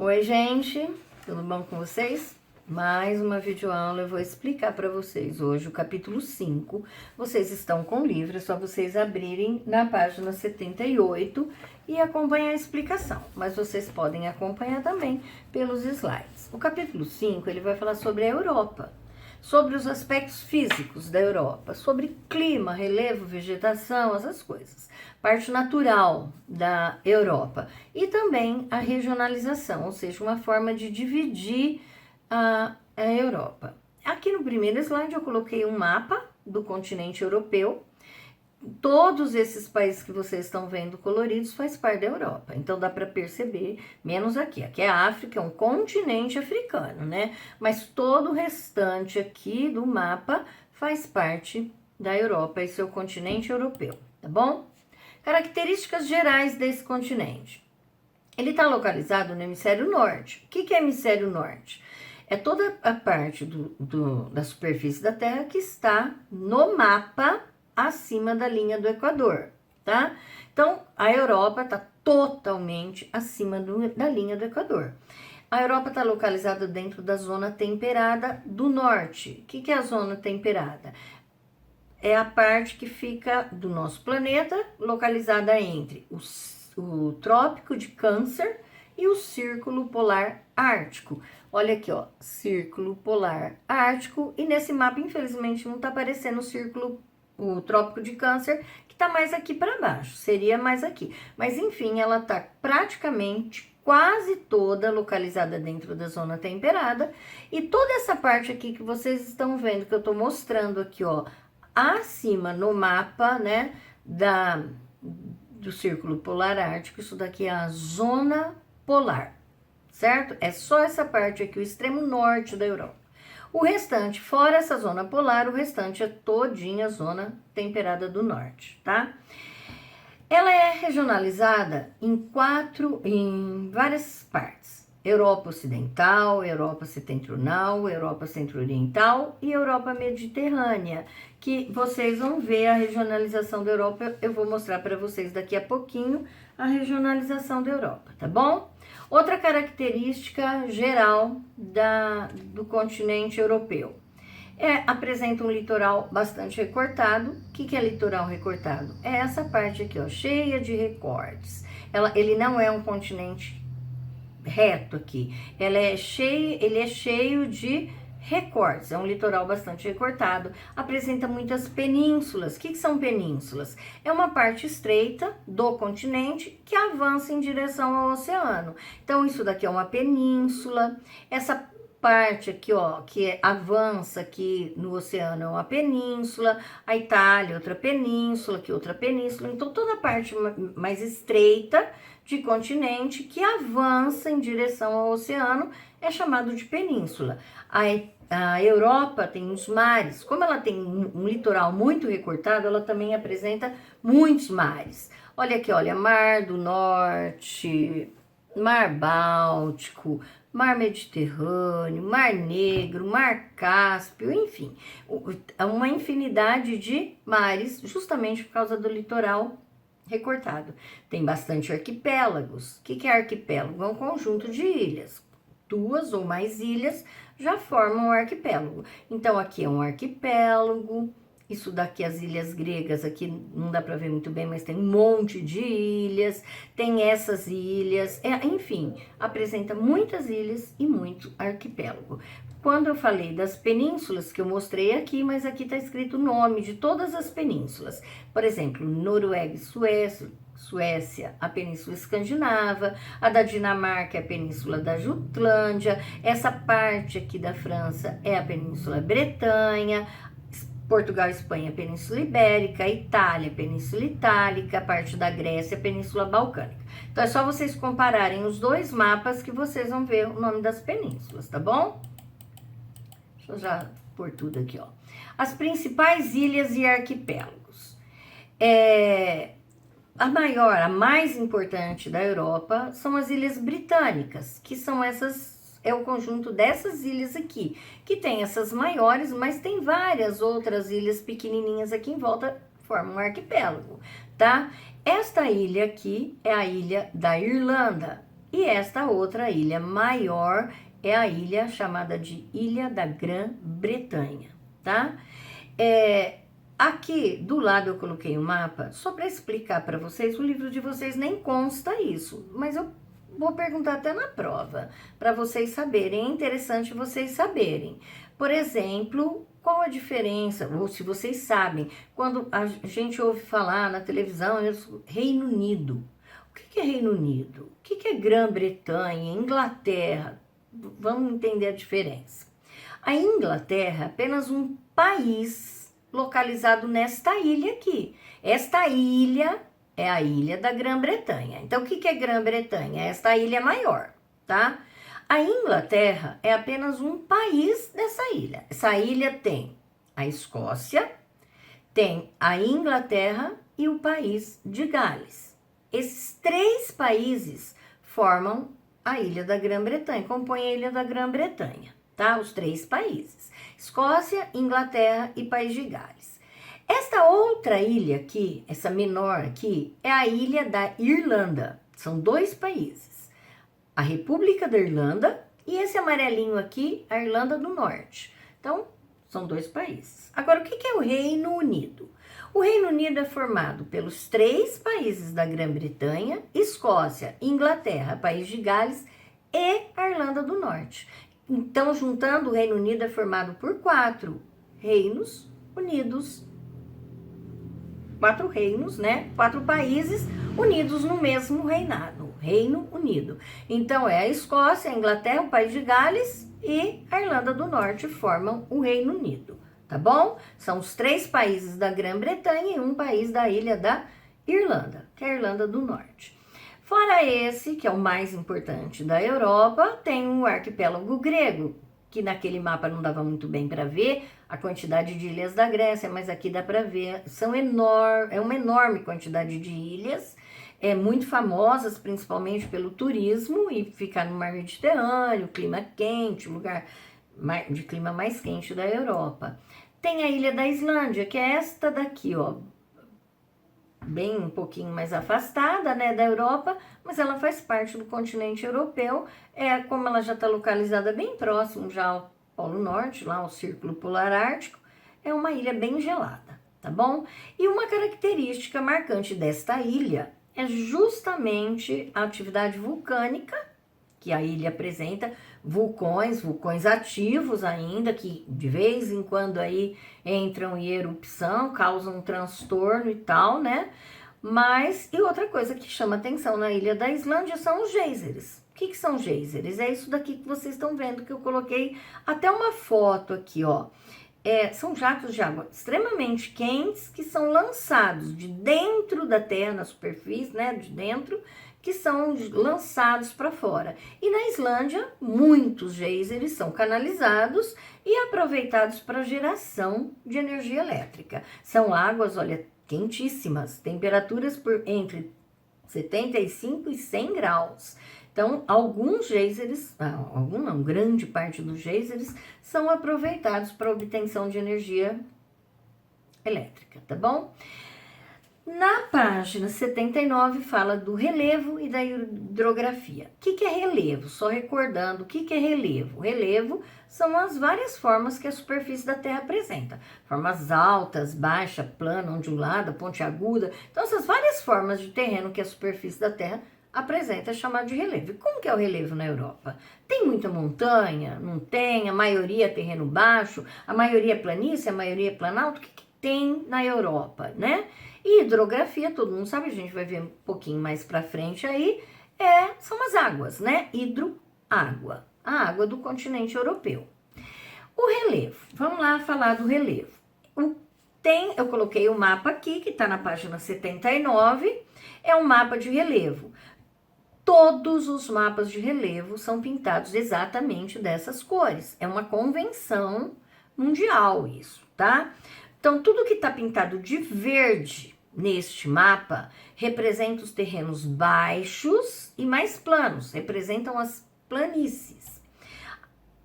Oi, gente, tudo bom com vocês? Mais uma videoaula, eu vou explicar para vocês hoje o capítulo 5. Vocês estão com o livro, é só vocês abrirem na página 78 e acompanhar a explicação. Mas vocês podem acompanhar também pelos slides. O capítulo 5, ele vai falar sobre a Europa, sobre os aspectos físicos da Europa, sobre clima, relevo, vegetação, essas coisas. Parte natural da Europa e também a regionalização, ou seja, uma forma de dividir a Europa. Aqui no primeiro slide eu coloquei um mapa do continente europeu. Todos esses países que vocês estão vendo coloridos faz parte da Europa, então dá para perceber, menos aqui. Aqui é a África, é um continente africano, né? Mas todo o restante aqui do mapa faz parte da Europa, esse é o continente europeu, tá bom? Características gerais desse continente. Ele está localizado no hemisfério norte. O que é hemisfério norte? É toda a parte da superfície da Terra que está no mapa acima da linha do Equador, tá? Então, a Europa está totalmente acima da linha do Equador. A Europa está localizada dentro da zona temperada do norte. O que é a zona temperada? É a parte que fica do nosso planeta, localizada entre o Trópico de Câncer e o Círculo Polar Ártico. Olha aqui, ó, Círculo Polar Ártico, e nesse mapa, infelizmente, não tá aparecendo o Trópico de Câncer, que tá mais aqui para baixo, seria mais aqui. Mas, enfim, ela tá praticamente quase toda localizada dentro da zona temperada, e toda essa parte aqui que vocês estão vendo, que eu tô mostrando aqui, ó, acima no mapa, né, do Círculo Polar Ártico, isso daqui é a zona polar, certo? É só essa parte aqui, o extremo norte da Europa. O restante, fora essa zona polar, o restante é todinha a zona temperada do norte, tá? Ela é regionalizada em várias partes. Europa Ocidental, Europa Setentrional, Europa Centro-Oriental e Europa Mediterrânea, que vocês vão ver a regionalização da Europa, eu vou mostrar para vocês daqui a pouquinho a regionalização da Europa, tá bom? Outra característica geral do continente europeu. Apresenta um litoral bastante recortado. O que é litoral recortado? É essa parte aqui, ó, cheia de recortes. Ele não é um continente reto aqui, ele é cheio de recortes, é um litoral bastante recortado, apresenta muitas penínsulas. O que são penínsulas? É uma parte estreita do continente que avança em direção ao oceano. Então, isso daqui é uma península. Essa parte aqui, ó, avança aqui no oceano é uma península, a Itália outra península, aqui outra península. Então, toda a parte mais estreita de continente que avança em direção ao oceano é chamado de península. A Europa tem os mares, como ela tem um litoral muito recortado, ela também apresenta muitos mares. Olha aqui, olha, Mar do Norte, Mar Báltico, Mar Mediterrâneo, Mar Negro, Mar Cáspio, enfim, uma infinidade de mares, justamente por causa do litoral recortado. Tem bastante arquipélagos. O que é arquipélago? É um conjunto de ilhas. 2 ou mais ilhas já formam um arquipélago. Então, aqui é um arquipélago. Isso daqui, as ilhas gregas, aqui não dá para ver muito bem, mas tem um monte de ilhas. Tem essas ilhas. Enfim, apresenta muitas ilhas e muito arquipélago. Quando eu falei das penínsulas, que eu mostrei aqui, mas aqui está escrito o nome de todas as penínsulas. Por exemplo, Noruega e Suécia, a Península Escandinava, a da Dinamarca é a Península da Jutlândia, essa parte aqui da França é a Península Bretanha, Portugal e Espanha, Península Ibérica, Itália, Península Itálica, parte da Grécia, Península Balcânica. Então, é só vocês compararem os dois mapas que vocês vão ver o nome das penínsulas, tá bom? Deixa eu já pôr tudo aqui, ó. As principais ilhas e arquipélagos. A mais importante da Europa são as Ilhas Britânicas, que são é o conjunto dessas ilhas aqui, que tem essas maiores, mas tem várias outras ilhas pequenininhas aqui em volta, formam um arquipélago, tá? Esta ilha aqui é a ilha da Irlanda. e esta outra ilha maior é a ilha chamada de Ilha da Grã-Bretanha, tá? Aqui do lado eu coloquei um mapa só para explicar para vocês. O livro de vocês nem consta isso, mas eu vou perguntar até na prova para vocês saberem. É interessante vocês saberem. Por exemplo, qual a diferença, ou se vocês sabem, quando a gente ouve falar na televisão, Reino Unido. O que é Reino Unido? O que é Grã-Bretanha, Inglaterra? Vamos entender a diferença. A Inglaterra é apenas um país localizado nesta ilha aqui. Esta ilha é a ilha da Grã-Bretanha. Então, o que é Grã-Bretanha? Esta ilha maior, tá? A Inglaterra é apenas um país dessa ilha. Essa ilha tem a Escócia, tem a Inglaterra e o país de Gales. Esses 3 países formam a ilha da Grã-Bretanha, compõem a ilha da Grã-Bretanha, tá? Os 3 países: Escócia, Inglaterra e País de Gales. Esta outra ilha aqui, essa menor aqui, é a ilha da Irlanda. São 2 países: a República da Irlanda e esse amarelinho aqui, a Irlanda do Norte. Então, são 2 países. Agora, o que é o Reino Unido? O Reino Unido é formado pelos 3 países da Grã-Bretanha, Escócia, Inglaterra, País de Gales e a Irlanda do Norte. Então, juntando, o Reino Unido é formado por 4 reinos unidos, 4 reinos, né? 4 países unidos no mesmo reinado, Reino Unido. Então, é a Escócia, a Inglaterra, o País de Gales e a Irlanda do Norte formam o Reino Unido, tá bom? São os 3 países da Grã-Bretanha e um país da ilha da Irlanda, que é a Irlanda do Norte. Fora esse, que é o mais importante da Europa, tem o arquipélago grego, que naquele mapa não dava muito bem para ver a quantidade de ilhas da Grécia, mas aqui dá para ver. É uma enorme quantidade de ilhas, muito famosas, principalmente pelo turismo, e ficar no mar Mediterrâneo, clima quente, lugar de clima mais quente da Europa. Tem a ilha da Islândia, que é esta daqui, ó, bem um pouquinho mais afastada, né, da Europa, mas ela faz parte do continente europeu. Como ela já está localizada bem próximo já ao Polo Norte, lá ao Círculo Polar Ártico, é uma ilha bem gelada, tá bom? E uma característica marcante desta ilha é justamente a atividade vulcânica que a ilha apresenta, vulcões ativos ainda, que de vez em quando aí entram em erupção, causam um transtorno e tal, né? E outra coisa que chama atenção na ilha da Islândia são os geysers. O que são geysers? É isso daqui que vocês estão vendo, que eu coloquei até uma foto aqui, ó. São jatos de água extremamente quentes que são lançados de dentro da terra, na superfície, né, de dentro, que são lançados para fora. E na Islândia, muitos geysers são canalizados e aproveitados para geração de energia elétrica. São águas, olha, quentíssimas, temperaturas por entre 75 e 100 graus. Então, alguns geysers, grande parte dos geysers, são aproveitados para obtenção de energia elétrica, tá bom? Na página 79 fala do relevo e da hidrografia. O que é relevo? Só recordando, o que é relevo? Relevo são as várias formas que a superfície da Terra apresenta. Formas altas, baixa, plana, ondulada, pontiaguda. Então, essas várias formas de terreno que a superfície da Terra apresenta é chamado de relevo. E como que é o relevo na Europa? Tem muita montanha? Não tem? A maioria é terreno baixo? A maioria é planície? A maioria é planalto? O que tem na Europa, né? E hidrografia, todo mundo sabe, a gente vai ver um pouquinho mais pra frente aí, são as águas, né? Hidroágua, a água do continente europeu. O relevo, vamos lá falar do relevo. Eu coloquei o mapa aqui, que tá na página 79, é um mapa de relevo. Todos os mapas de relevo são pintados exatamente dessas cores. É uma convenção mundial isso, tá? Então, tudo que está pintado de verde neste mapa representa os terrenos baixos e mais planos, representam as planícies.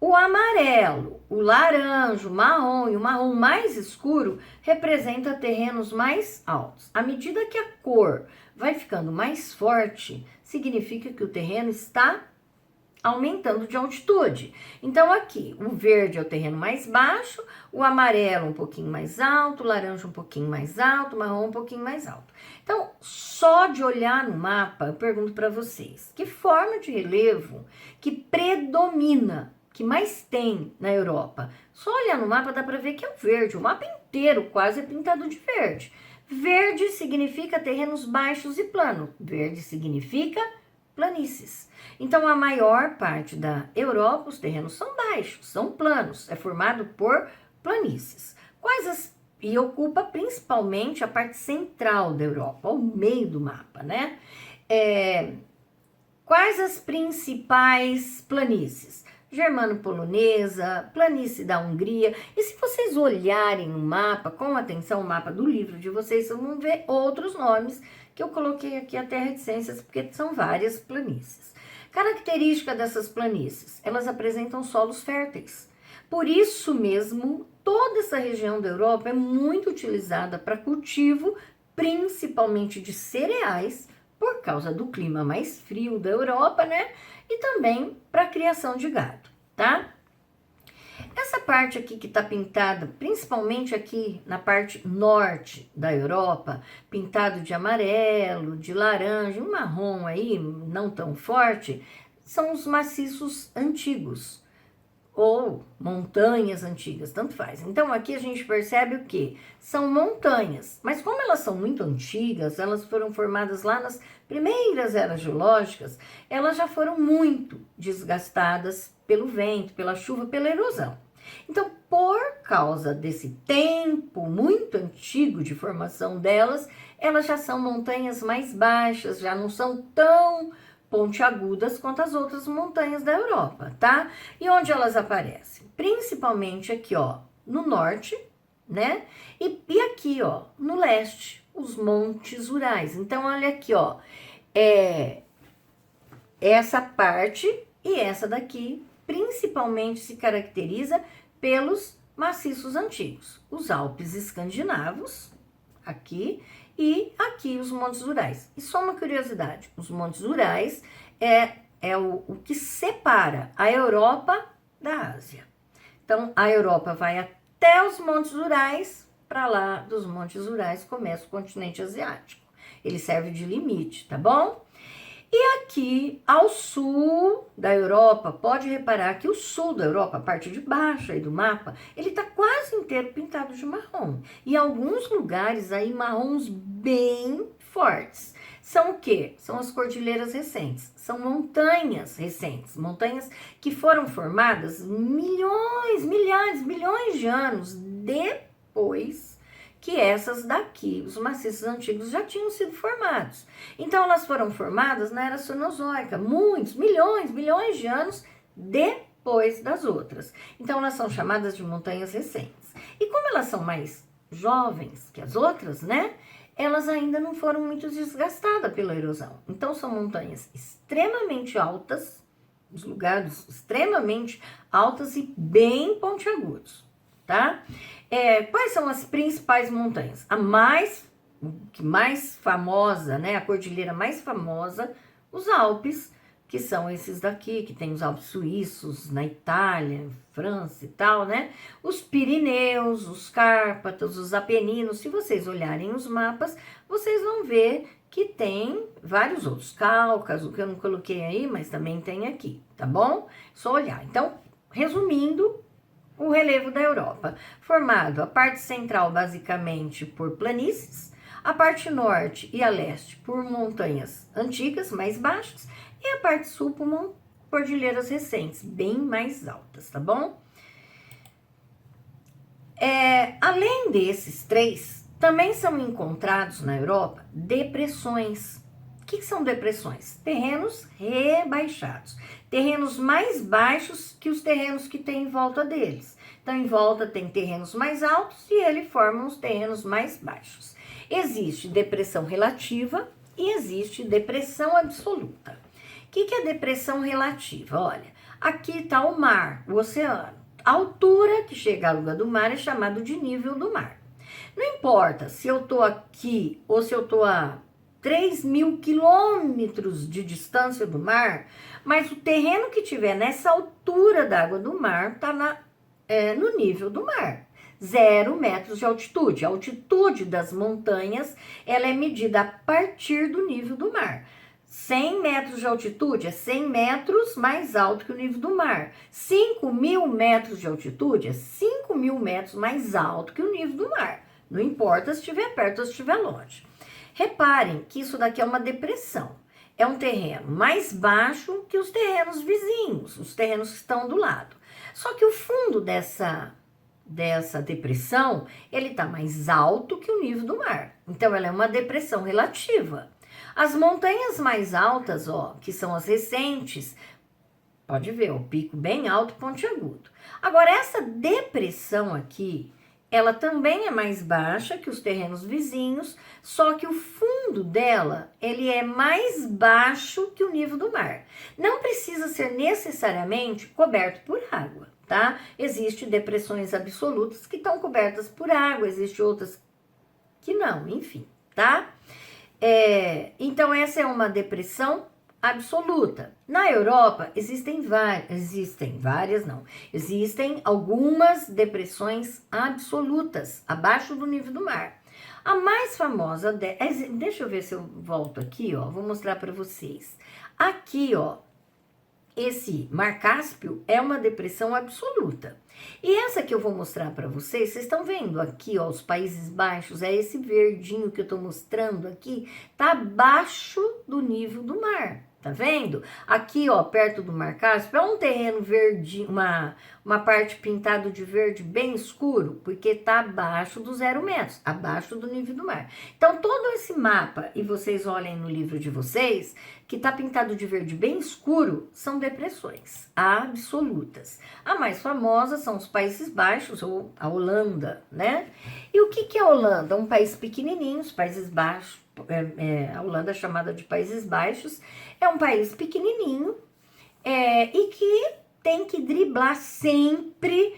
O amarelo, o laranja, o marrom e o marrom mais escuro representa terrenos mais altos. À medida que a cor vai ficando mais forte, significa que o terreno está aumentando de altitude. Então aqui, o verde é o terreno mais baixo, o amarelo um pouquinho mais alto, o laranja um pouquinho mais alto, o marrom um pouquinho mais alto. Então, só de olhar no mapa, eu pergunto para vocês, que forma de relevo que predomina, que mais tem na Europa? Só olhar no mapa dá para ver que é o verde, o mapa inteiro quase é pintado de verde. Verde significa terrenos baixos e planos, verde significa planícies. Então, a maior parte da Europa, os terrenos são baixos, são planos, é formado por planícies. E ocupa principalmente a parte central da Europa, o meio do mapa, né? Quais as principais planícies? Germano-polonesa, planície da Hungria. E se vocês olharem no mapa, com atenção, o mapa do livro de vocês vão ver outros nomes que eu coloquei aqui até reticências, porque são várias planícies. Característica dessas planícies, elas apresentam solos férteis. Por isso mesmo, toda essa região da Europa é muito utilizada para cultivo, principalmente de cereais, por causa do clima mais frio da Europa, né? E também para a criação de gado, tá? Essa parte aqui que está pintada, principalmente aqui na parte norte da Europa, pintado de amarelo, de laranja, um marrom aí, não tão forte, são os maciços antigos, ou montanhas antigas, tanto faz. Então aqui a gente percebe o que? São montanhas, mas como elas são muito antigas, elas foram formadas lá nas primeiras eras geológicas, elas já foram muito desgastadas pelo vento, pela chuva, pela erosão. Então, por causa desse tempo muito antigo de formação delas, elas já são montanhas mais baixas, já não são tão pontiagudas quanto as outras montanhas da Europa, tá? E onde elas aparecem? Principalmente aqui, ó, no norte, né? E aqui, ó, no leste, os Montes Urais. Então, olha aqui, ó, essa parte e essa daqui, principalmente se caracteriza pelos maciços antigos. Os Alpes escandinavos, aqui, e aqui os Montes Urais. E só uma curiosidade, os Montes Urais é o que separa a Europa da Ásia. Então, a Europa vai até os Montes Urais, para lá dos Montes Urais começa o continente asiático. Ele serve de limite, tá bom? E aqui, ao sul da Europa, pode reparar que o sul da Europa, a parte de baixo aí do mapa, ele tá quase inteiro pintado de marrom. E alguns lugares aí, marrons bem fortes. São o quê? São as cordilheiras recentes. São montanhas recentes. Montanhas que foram formadas milhões, milhares, bilhões de anos depois que essas daqui, os maciços antigos, já tinham sido formados. Então, elas foram formadas na Era Cenozoica, muitos, milhões de anos depois das outras. Então, elas são chamadas de montanhas recentes. E como elas são mais jovens que as outras, né? Elas ainda não foram muito desgastadas pela erosão. Então, são montanhas extremamente altas, os lugares extremamente altas e bem pontiagudos, tá? Quais são as principais montanhas? A mais famosa, né? A cordilheira mais famosa, os Alpes, que são esses daqui, que tem os Alpes suíços na Itália, França e tal, né? Os Pirineus, os Cárpatos, os Apeninos. Se vocês olharem os mapas, vocês vão ver que tem vários outros. Cáucaso, que eu não coloquei aí, mas também tem aqui, tá bom? Só olhar. Então, resumindo, o relevo da Europa, formado a parte central basicamente por planícies, a parte norte e a leste por montanhas antigas, mais baixas, e a parte sul por cordilheiras recentes, bem mais altas, tá bom? Além desses três, também são encontrados na Europa depressões. O que são depressões? Terrenos rebaixados. Terrenos mais baixos que os terrenos que tem em volta deles. Então, em volta tem terrenos mais altos e ele forma os terrenos mais baixos. Existe depressão relativa e existe depressão absoluta. O que é depressão relativa? Olha, aqui está o mar, o oceano. A altura que chega à altura do mar é chamado de nível do mar. Não importa se eu estou aqui ou se eu estou a 3.000 quilômetros de distância do mar, mas o terreno que tiver nessa altura da água do mar está no nível do mar. 0 metros de altitude. A altitude das montanhas, ela é medida a partir do nível do mar. 100 metros de altitude é 100 metros mais alto que o nível do mar. 5.000 metros de altitude é 5.000 metros mais alto que o nível do mar. Não importa se estiver perto ou se estiver longe. Reparem que isso daqui é uma depressão. É um terreno mais baixo que os terrenos vizinhos, os terrenos que estão do lado. Só que o fundo dessa depressão, ele está mais alto que o nível do mar. Então, ela é uma depressão relativa. As montanhas mais altas, ó, que são as recentes, pode ver, o pico bem alto, pontiagudo. Agora, essa depressão aqui, ela também é mais baixa que os terrenos vizinhos, só que o fundo dela, ele é mais baixo que o nível do mar. Não precisa ser necessariamente coberto por água, tá? Existem depressões absolutas que estão cobertas por água, existem outras que não, enfim, tá? Então, essa é uma depressão absoluta. Na Europa, existem algumas depressões absolutas, abaixo do nível do mar. A mais famosa, deixa eu ver se eu volto aqui, ó, vou mostrar para vocês. Aqui, ó, esse Mar Cáspio é uma depressão absoluta. E essa que eu vou mostrar para vocês estão vendo aqui, ó, os Países Baixos, é esse verdinho que eu tô mostrando aqui, tá abaixo do nível do mar. Tá vendo? Aqui, ó, perto do Mar Cáspio, é um terreno verde, uma parte pintada de verde bem escuro, porque tá abaixo dos 0 metros, abaixo do nível do mar. Então, todo esse mapa, e vocês olhem no livro de vocês, que tá pintado de verde bem escuro, são depressões absolutas. A mais famosa são os Países Baixos, ou a Holanda, né? E o que é a Holanda? Um país pequenininho, os Países Baixos, a Holanda é chamada de Países Baixos, é um país pequenininho e que tem que driblar sempre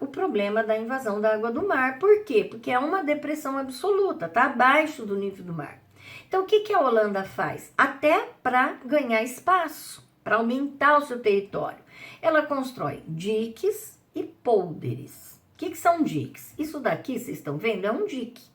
o problema da invasão da água do mar. Por quê? Porque é uma depressão absoluta, tá abaixo do nível do mar. Então, o que a Holanda faz? Até para ganhar espaço, para aumentar o seu território. Ela constrói diques e pôlderes. O que são diques? Isso daqui, vocês estão vendo? É um dique.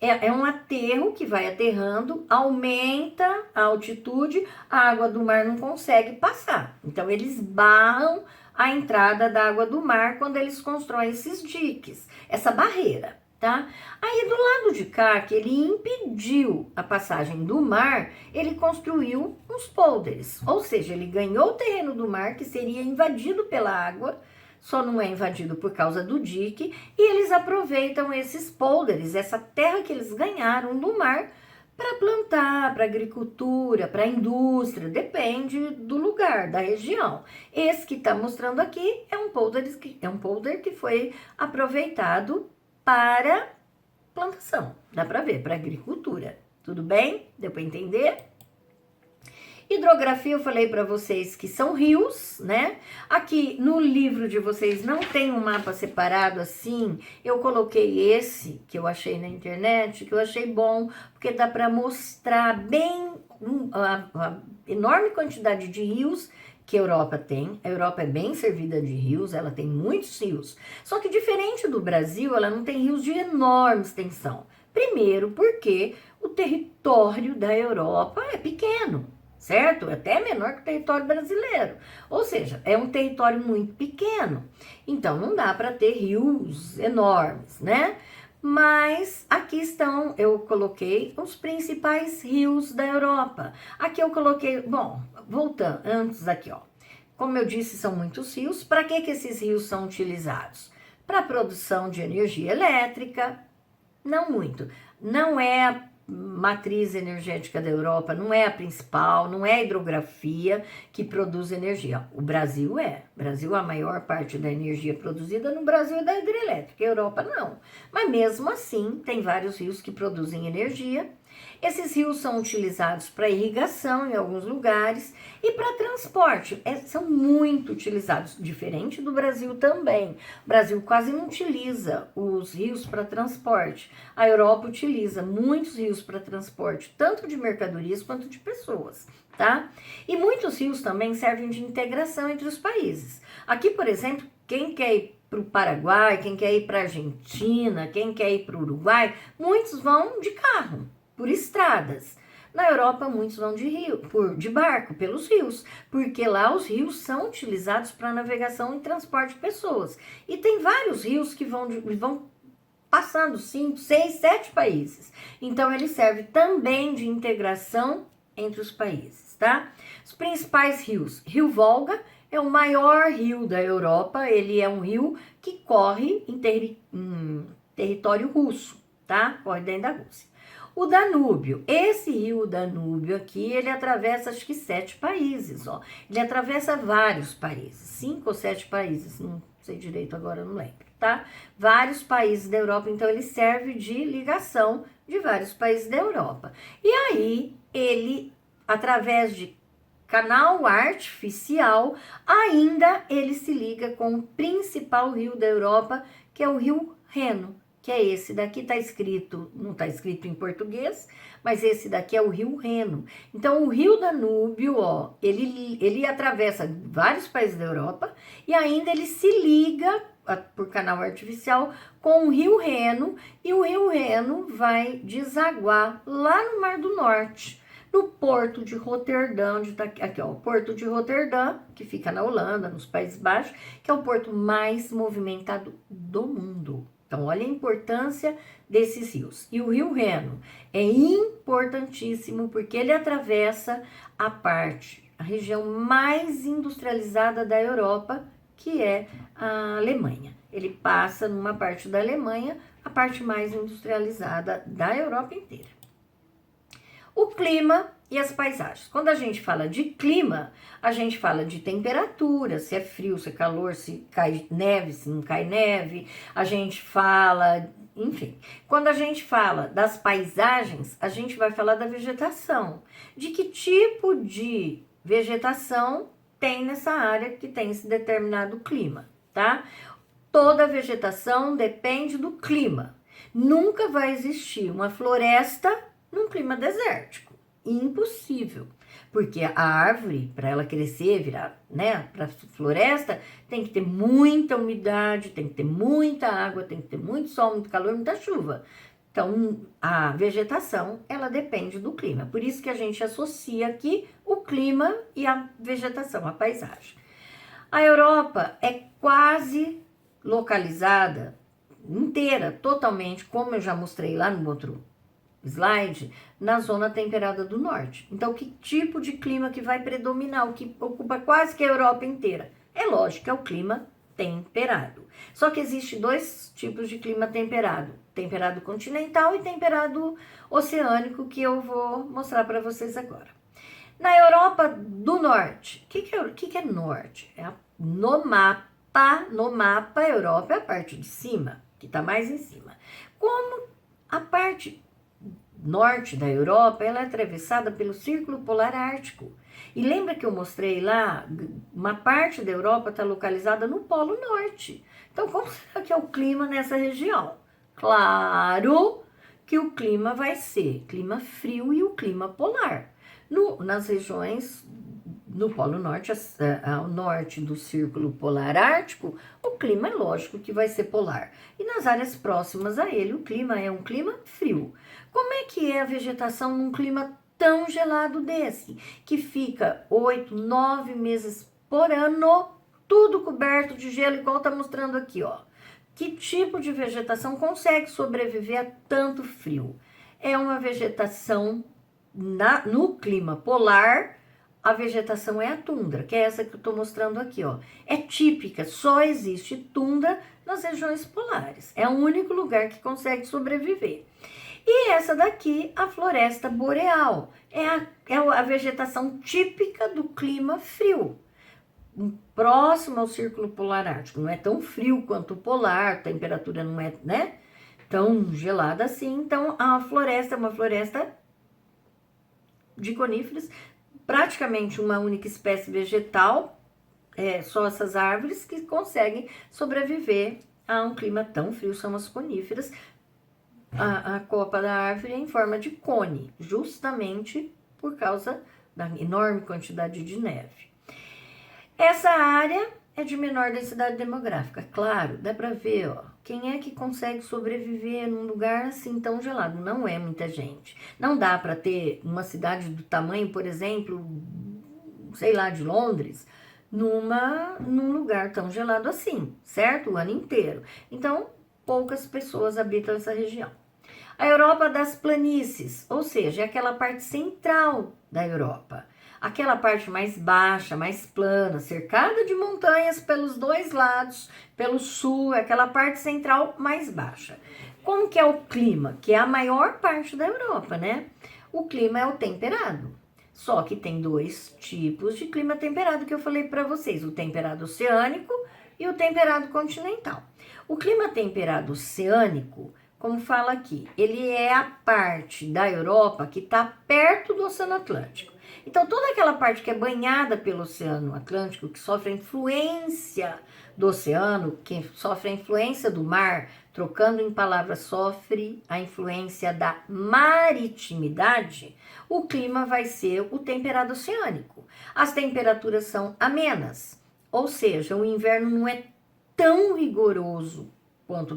É um aterro que vai aterrando, aumenta a altitude, a água do mar não consegue passar. Então, eles barram a entrada da água do mar quando eles constroem esses diques, essa barreira, tá? Aí, do lado de cá, que ele impediu a passagem do mar, ele construiu uns pôlderes. Ou seja, ele ganhou o terreno do mar, que seria invadido pela água, só não é invadido por causa do dique, e eles aproveitam esses pôlderes, essa terra que eles ganharam do mar, para plantar, para agricultura, para indústria, depende do lugar, da região. Esse que está mostrando aqui é um pôlder que foi aproveitado para plantação, dá para ver, para agricultura. Tudo bem? Deu para entender? Hidrografia, eu falei para vocês que são rios, né? Aqui no livro de vocês não tem um mapa separado assim. Eu coloquei esse que eu achei na internet, que eu achei bom, porque dá para mostrar bem a enorme quantidade de rios que a Europa tem. A Europa é bem servida de rios, ela tem muitos rios. Só que diferente do Brasil, ela não tem rios de enorme extensão. Primeiro, porque o território da Europa é pequeno. Certo? Até menor que o território brasileiro. Ou seja, é um território muito pequeno. Então, não dá para ter rios enormes, né? Mas aqui estão, eu coloquei os principais rios da Europa. Aqui eu coloquei, bom, voltando, antes aqui, ó. Como eu disse, são muitos rios. Para que esses rios são utilizados? Para a produção de energia elétrica? Não muito. Não é a matriz energética da Europa, não é a principal, não é a hidrografia que produz energia. O Brasil é. O Brasil, a maior parte da energia produzida no Brasil é da hidrelétrica, a Europa não. Mas mesmo assim, tem vários rios que produzem energia Esses rios são utilizados para irrigação em alguns lugares e para transporte. São muito utilizados, diferente do Brasil também. O Brasil quase não utiliza os rios para transporte. A Europa utiliza muitos rios para transporte, tanto de mercadorias quanto de pessoas, tá? E muitos rios também servem de integração entre os países. Aqui, por exemplo, quem quer ir para o Paraguai, quem quer ir para a Argentina, quem quer ir para o Uruguai, muitos vão de carro, por estradas. Na Europa, muitos vão de barco, pelos rios, porque lá os rios são utilizados para navegação e transporte de pessoas. E tem vários rios que vão passando 5, 6, 7 países. Então, ele serve também de integração entre os países, tá? Os principais rios. Rio Volga é o maior rio da Europa, ele é um rio que corre em território russo, tá? Corre dentro da Rússia. O Danúbio, esse rio Danúbio aqui, ele atravessa acho que 7 países, ó. Ele atravessa vários países, 5 ou 7 países, não sei direito agora, não lembro, tá? Vários países da Europa, então ele serve de ligação de vários países da Europa. E aí, ele, através de canal artificial, ainda ele se liga com o principal rio da Europa, que é o rio Reno, que é esse daqui, tá escrito, não está escrito em português, mas esse daqui é o rio Reno. Então, o rio Danúbio, ó, ele atravessa vários países da Europa e ainda ele se liga por canal artificial com o rio Reno, e o rio Reno vai desaguar lá no Mar do Norte, no Porto de Roterdã, aqui ó, o Porto de Roterdã, que fica na Holanda, nos Países Baixos, que é o porto mais movimentado do mundo. Então, olha a importância desses rios. E o rio Reno é importantíssimo porque ele atravessa a região mais industrializada da Europa, que é a Alemanha. Ele passa numa parte da Alemanha, a parte mais industrializada da Europa inteira. O clima e as paisagens. Quando a gente fala de clima, a gente fala de temperatura, se é frio, se é calor, se cai neve, se não cai neve. A gente fala, enfim. Quando a gente fala das paisagens, a gente vai falar da vegetação. De que tipo de vegetação tem nessa área que tem esse determinado clima, tá? Toda vegetação depende do clima. Nunca vai existir uma floresta num clima desértico. Impossível. Porque a árvore, para ela crescer, virar, né, para floresta, tem que ter muita umidade, tem que ter muita água, tem que ter muito sol, muito calor, muita chuva. Então, a vegetação, ela depende do clima. Por isso que a gente associa aqui o clima e a vegetação, a paisagem. A Europa é quase localizada inteira, totalmente, como eu já mostrei lá no outro slide, na zona temperada do norte. Então, que tipo de clima que vai predominar, o que ocupa quase que a Europa inteira? É lógico que é o clima temperado. Só que existe 2 tipos de clima temperado: temperado continental e temperado oceânico, que eu vou mostrar para vocês agora. Na Europa do Norte, o que é norte? No mapa, a Europa é a parte de cima, que está mais em cima. Como a parte norte da Europa, ela é atravessada pelo Círculo Polar Ártico. E lembra que eu mostrei lá, uma parte da Europa está localizada no Polo Norte. Então, como será que é o clima nessa região? Claro que o clima vai ser clima frio e o clima polar. Nas regiões no Polo Norte, ao norte do Círculo Polar Ártico, o clima é lógico que vai ser polar. E nas áreas próximas a ele, o clima é um clima frio. Como é que é a vegetação num clima tão gelado desse, que fica 8, 9 meses por ano, tudo coberto de gelo, igual está mostrando aqui, ó? Que tipo de vegetação consegue sobreviver a tanto frio? É uma vegetação no clima polar. A vegetação é a tundra, que é essa que eu estou mostrando aqui, ó. É típica, só existe tundra nas regiões polares. É o único lugar que consegue sobreviver. E essa daqui, a floresta boreal, é a vegetação típica do clima frio, próximo ao Círculo Polar Ártico. Não é tão frio quanto o polar, a temperatura não é, né, tão gelada assim. Então, a floresta é uma floresta de coníferas, praticamente uma única espécie vegetal, só essas árvores que conseguem sobreviver a um clima tão frio, são as coníferas. A copa da árvore é em forma de cone, justamente por causa da enorme quantidade de neve. Essa área é de menor densidade demográfica, claro, dá para ver, ó, quem é que consegue sobreviver num lugar assim tão gelado? Não é muita gente. Não dá para ter uma cidade do tamanho, por exemplo, sei lá, de Londres, num lugar tão gelado assim, certo? O ano inteiro. Então, poucas pessoas habitam essa região. A Europa das planícies, ou seja, é aquela parte central da Europa. Aquela parte mais baixa, mais plana, cercada de montanhas pelos dois lados, pelo sul, é aquela parte central mais baixa. Como que é o clima? Que é a maior parte da Europa, né? O clima é o temperado. Só que tem dois tipos de clima temperado que eu falei para vocês, o temperado oceânico e o temperado continental. O clima temperado oceânico, como fala aqui, ele é a parte da Europa que está perto do Oceano Atlântico. Então, toda aquela parte que é banhada pelo Oceano Atlântico, que sofre a influência do oceano, que sofre a influência do mar, trocando em palavras, sofre a influência da maritimidade, o clima vai ser o temperado oceânico. As temperaturas são amenas, ou seja, o inverno não é tão rigoroso quanto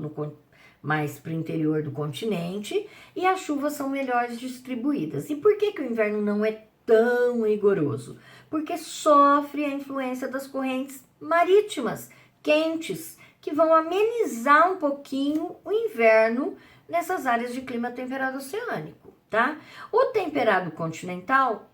mais para o interior do continente, e as chuvas são melhores distribuídas. E por que o inverno não é tão rigoroso? Porque sofre a influência das correntes marítimas quentes, que vão amenizar um pouquinho o inverno nessas áreas de clima temperado oceânico, tá? O temperado continental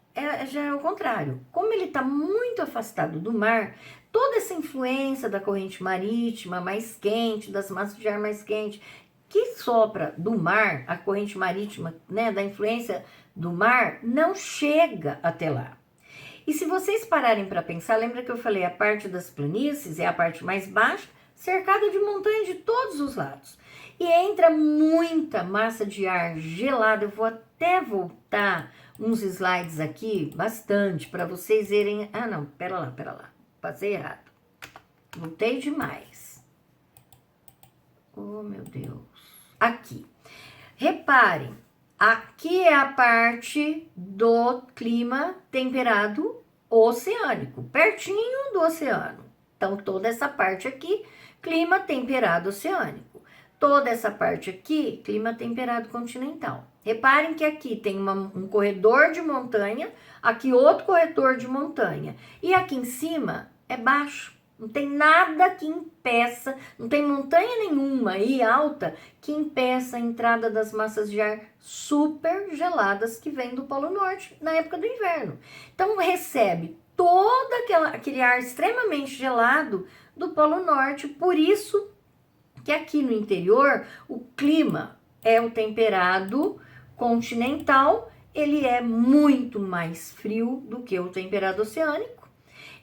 já é o contrário. Como ele está muito afastado do mar, toda essa influência da corrente marítima mais quente, das massas de ar mais quente, que sopra do mar, a corrente marítima, né, da influência do mar, não chega até lá. E se vocês pararem para pensar, lembra que eu falei, a parte das planícies é a parte mais baixa, cercada de montanhas de todos os lados. E entra muita massa de ar gelada. Eu vou até voltar uns slides aqui, bastante, para vocês verem. Ah, não, pera lá. Passei errado. Voltei demais. Oh, meu Deus. Aqui. Reparem, aqui é a parte do clima temperado oceânico, pertinho do oceano. Então, toda essa parte aqui, clima temperado oceânico. Toda essa parte aqui, clima temperado continental. Reparem que aqui tem um corredor de montanha, aqui outro corredor de montanha. E aqui em cima é baixo. Não tem nada que impeça, não tem montanha nenhuma aí alta que impeça a entrada das massas de ar super geladas que vêm do Polo Norte na época do inverno. Então recebe todo aquele ar extremamente gelado do Polo Norte, por isso que aqui no interior o clima é o temperado continental, ele é muito mais frio do que o temperado oceânico,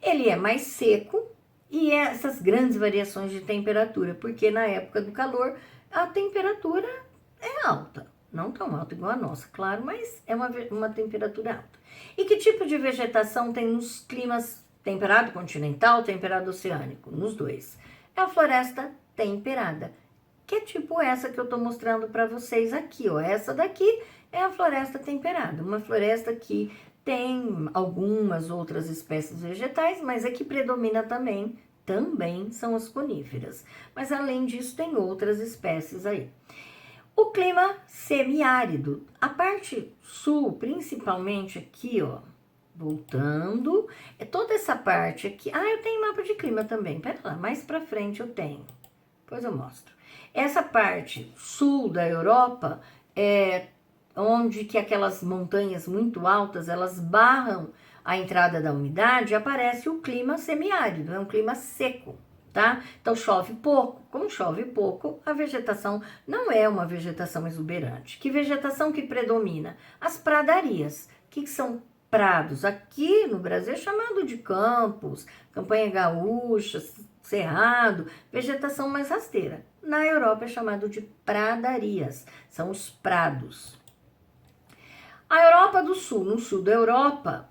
ele é mais seco, e essas grandes variações de temperatura, porque na época do calor a temperatura é alta, não tão alta igual a nossa, claro, mas é uma temperatura alta. E que tipo de vegetação tem nos climas temperado continental, temperado oceânico? Nos dois. É a floresta temperada, que é tipo essa que eu tô mostrando para vocês aqui, ó. Essa daqui é a floresta temperada, uma floresta que tem algumas outras espécies vegetais, mas a que predomina também são as coníferas. Mas além disso, tem outras espécies aí. O clima semiárido, a parte sul, principalmente aqui, ó, voltando, é toda essa parte aqui. Ah, eu tenho mapa de clima também, pera lá, mais pra frente eu tenho, depois eu mostro. Essa parte sul da Europa é onde que aquelas montanhas muito altas, elas barram a entrada da umidade, aparece o clima semiárido, é um clima seco, tá? Então chove pouco. Como chove pouco, a vegetação não é uma vegetação exuberante. Que vegetação que predomina? As pradarias. O que são prados? Aqui no Brasil é chamado de campos, campanha gaúcha, cerrado, vegetação mais rasteira. Na Europa é chamado de pradarias, são os prados. A Europa do Sul, no sul da Europa,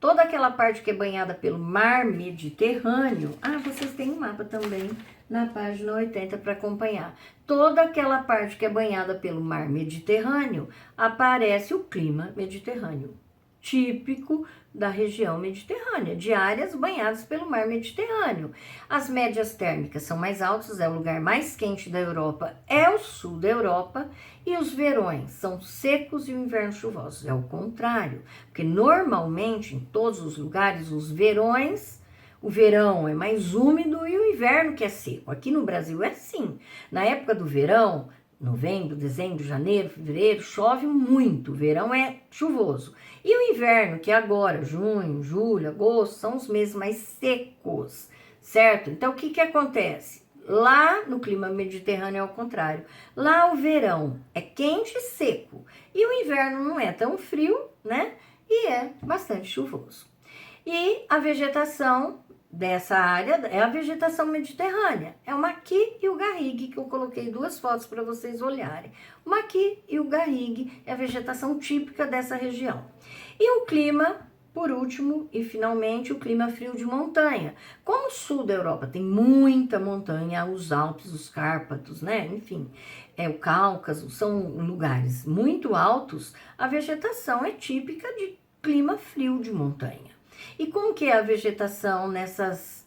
toda aquela parte que é banhada pelo mar Mediterrâneo. Vocês têm um mapa também na página 80 para acompanhar. Toda aquela parte que é banhada pelo mar Mediterrâneo, aparece o clima mediterrâneo, típico da região mediterrânea, de áreas banhadas pelo mar Mediterrâneo. As médias térmicas são mais altas, é o lugar mais quente da Europa, é o sul da Europa, e os verões são secos e o inverno chuvosos, é o contrário, porque normalmente em todos os lugares os verões, o verão é mais úmido e o inverno que é seco. Aqui no Brasil é assim, na época do verão, novembro, dezembro, janeiro, fevereiro, chove muito, o verão é chuvoso. E o inverno, que é agora, junho, julho, agosto, são os meses mais secos, certo? Então, o que que acontece? Lá no clima mediterrâneo é ao contrário. Lá o verão é quente e seco. E o inverno não é tão frio, né? E é bastante chuvoso. E a vegetação dessa área é a vegetação mediterrânea. É o maqui e o garrigue, que eu coloquei duas fotos para vocês olharem. O maqui e o garrigue é a vegetação típica dessa região. E o clima, por último e finalmente, o clima frio de montanha. Como o sul da Europa tem muita montanha, os Alpes, os Cárpatos, né? Enfim, o Cáucaso, são lugares muito altos, a vegetação é típica de clima frio de montanha. E como que é a vegetação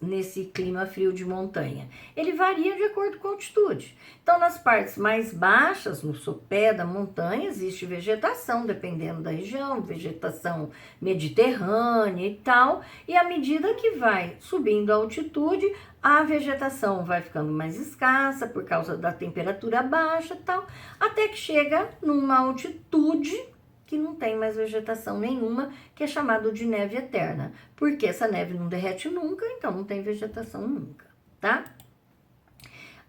nesse clima frio de montanha? Ele varia de acordo com a altitude. Então, nas partes mais baixas, no sopé da montanha, existe vegetação, dependendo da região, vegetação mediterrânea e tal. E à medida que vai subindo a altitude, a vegetação vai ficando mais escassa por causa da temperatura baixa e tal, até que chega numa altitude que não tem mais vegetação nenhuma, que é chamado de neve eterna, porque essa neve não derrete nunca, então não tem vegetação nunca, tá?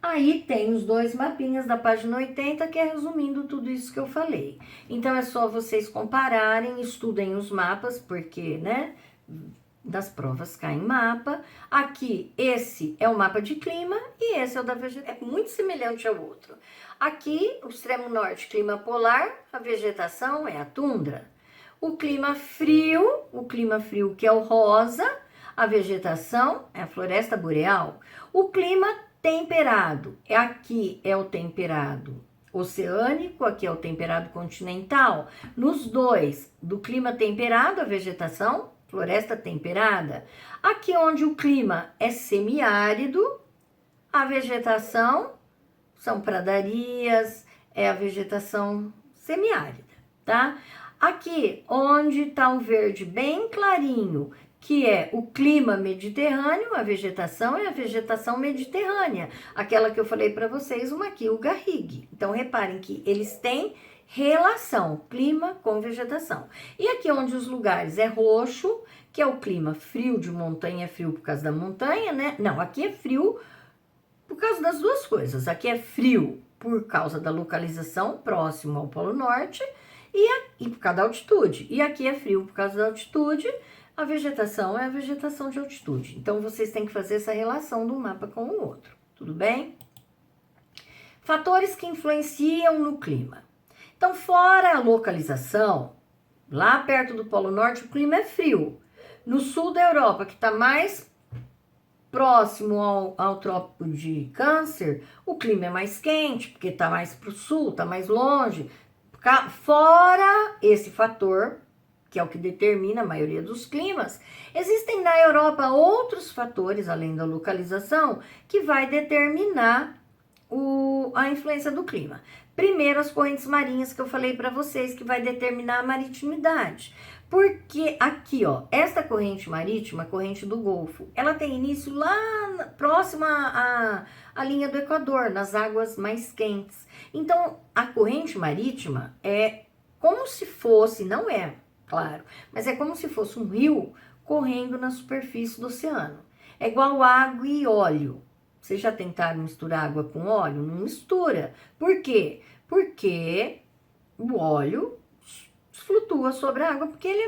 Aí tem os dois mapinhas da página 80, que é resumindo tudo isso que eu falei. Então é só vocês compararem, estudem os mapas, porque, né, das provas cai em mapa. Aqui, esse é o mapa de clima e esse é o da vegetação, é muito semelhante ao outro. Aqui, o extremo norte, clima polar, a vegetação é a tundra. O clima frio que é o rosa, a vegetação é a floresta boreal. O clima temperado, aqui é o temperado oceânico, aqui é o temperado continental. Nos dois, do clima temperado, a vegetação, floresta temperada. Aqui onde o clima é semiárido, a vegetação são pradarias, é a vegetação semiárida, tá? Aqui onde tá o verde bem clarinho, que é o clima mediterrâneo, a vegetação é a vegetação mediterrânea, aquela que eu falei para vocês, uma aqui, o garrigue. Então, reparem que eles têm relação, clima com vegetação. E aqui onde os lugares é roxo, que é o clima frio de montanha, é frio por causa da montanha, né? Não, aqui é frio por causa das duas coisas. Aqui é frio por causa da localização próximo ao Polo Norte e por causa da altitude. E aqui é frio por causa da altitude, a vegetação é a vegetação de altitude. Então, vocês têm que fazer essa relação de um mapa com o outro, tudo bem? Fatores que influenciam no clima. Então, fora a localização, lá perto do Polo Norte, o clima é frio. No sul da Europa, que está mais próximo ao Trópico de Câncer, o clima é mais quente, porque está mais para o sul, está mais longe. Fora esse fator, que é o que determina a maioria dos climas, existem na Europa outros fatores, além da localização, que vai determinar a influência do clima. Primeiro, as correntes marinhas que eu falei para vocês, que vai determinar a maritimidade. Porque aqui, ó, esta corrente marítima, a corrente do Golfo, ela tem início lá próxima à linha do Equador, nas águas mais quentes. Então, a corrente marítima é como se fosse, não é, claro, mas é como se fosse um rio correndo na superfície do oceano. É igual água e óleo. Vocês já tentaram misturar água com óleo? Não mistura. Por quê? Porque o óleo flutua sobre a água, porque ele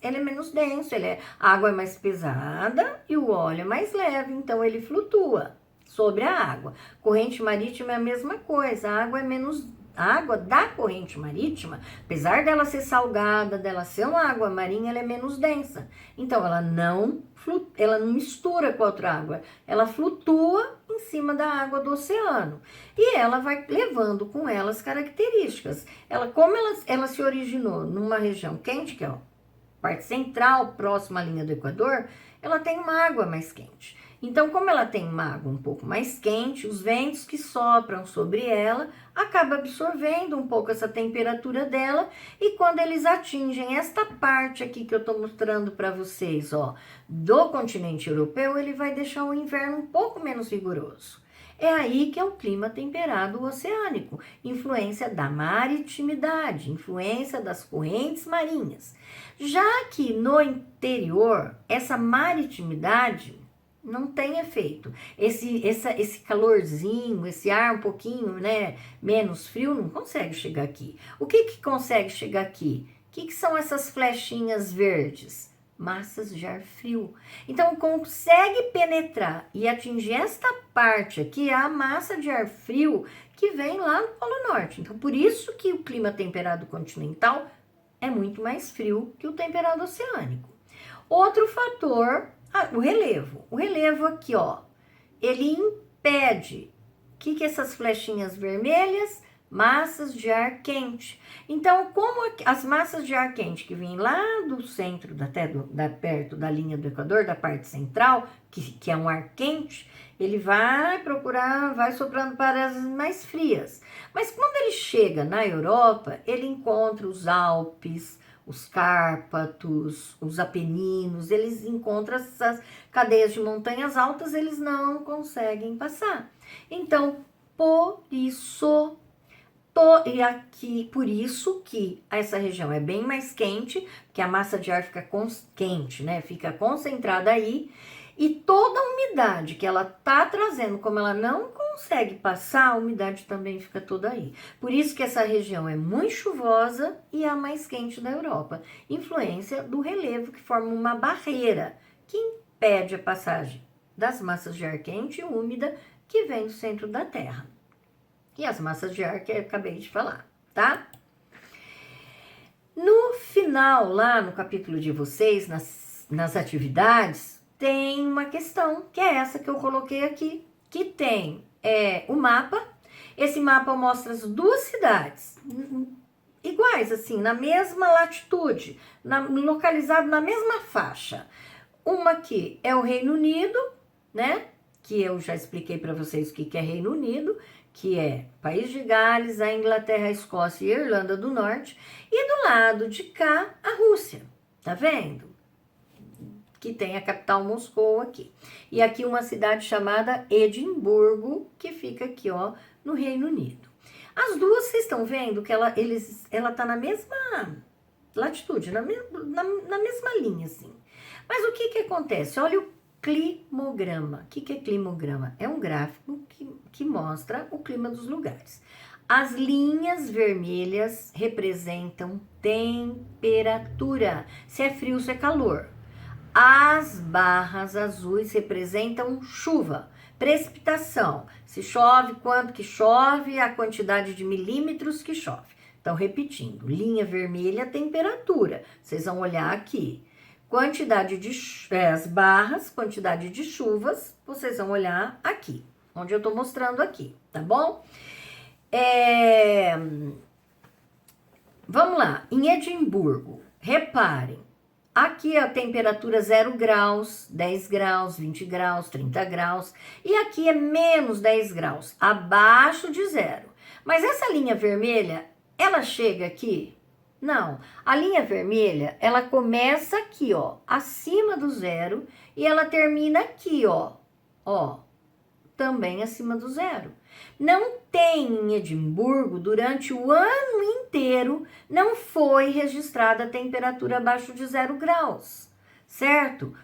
é menos denso, a água é mais pesada e o óleo é mais leve, então ele flutua sobre a água. Corrente marítima é a mesma coisa, a água da corrente marítima, apesar dela ser salgada, dela ser uma água marinha, ela é menos densa. Então, ela não mistura com a outra água, ela flutua em cima da água do oceano. E ela vai levando com ela as características. Como ela se originou numa região quente, que é a parte central, próxima à linha do Equador, ela tem uma água mais quente. Então, como ela tem uma água um pouco mais quente, os ventos que sopram sobre ela acabam absorvendo um pouco essa temperatura dela, e quando eles atingem esta parte aqui que eu estou mostrando para vocês, ó, do continente europeu, ele vai deixar o inverno um pouco menos rigoroso. É aí que é o clima temperado oceânico, influência da maritimidade, influência das correntes marinhas. Já que no interior, essa maritimidade não tem efeito. Esse calorzinho, esse ar um pouquinho, né, menos frio, não consegue chegar aqui. O que consegue chegar aqui? O que são essas flechinhas verdes? Massas de ar frio. Então, consegue penetrar e atingir esta parte aqui, a massa de ar frio que vem lá no Polo Norte. Então, por isso que o clima temperado continental é muito mais frio que o temperado oceânico. Outro fator, o relevo. O relevo aqui, ó, ele impede. O que essas flechinhas vermelhas? Massas de ar quente. Então, como as massas de ar quente que vêm lá do centro, até perto da linha do Equador, da parte central, que é um ar quente, ele vai soprando para as mais frias. Mas quando ele chega na Europa, ele encontra os Alpes, os Cárpatos, os Apeninos, eles encontram essas cadeias de montanhas altas, eles não conseguem passar. Então, por isso que essa região é bem mais quente, que a massa de ar fica quente, né? Fica concentrada aí, e toda a umidade que ela tá trazendo, como ela não consegue passar, a umidade também fica toda aí. Por isso que essa região é muito chuvosa e é a mais quente da Europa. Influência do relevo, que forma uma barreira que impede a passagem das massas de ar quente e úmida que vem do centro da Terra. E as massas de ar que eu acabei de falar, tá? No final, lá no capítulo de vocês, nas atividades, tem uma questão, que é essa que eu coloquei aqui, que tem o mapa. Esse mapa mostra as duas cidades, iguais, assim, na mesma latitude, localizado na mesma faixa. Uma aqui é o Reino Unido, né? Que eu já expliquei para vocês o que é Reino Unido, que é País de Gales, a Inglaterra, a Escócia e a Irlanda do Norte, e do lado de cá, a Rússia, tá vendo? Que tem a capital Moscou aqui. E aqui uma cidade chamada Edimburgo, que fica aqui, ó, no Reino Unido. As duas, vocês estão vendo que ela tá na mesma latitude, na mesma linha, assim. Mas o que acontece? Olha o climograma. O que é climograma? É um gráfico que mostra o clima dos lugares. As linhas vermelhas representam temperatura, se é frio, se é calor. As barras azuis representam chuva, precipitação. Se chove, quanto que chove, a quantidade de milímetros que chove. Então, repetindo, linha vermelha, temperatura. Vocês vão olhar aqui. Quantidade de as barras, quantidade de chuvas, vocês vão olhar aqui, onde eu estou mostrando aqui, tá bom? Vamos lá, em Edimburgo, reparem, aqui a temperatura 0 graus, 10 graus, 20 graus, 30 graus, e aqui é menos 10 graus, abaixo de zero. Mas essa linha vermelha, ela chega aqui? Não, a linha vermelha, ela começa aqui, ó, acima do zero, e ela termina aqui, ó, também acima do zero. Não tem em Edimburgo, durante o ano inteiro, não foi registrada a temperatura abaixo de 0 graus, certo?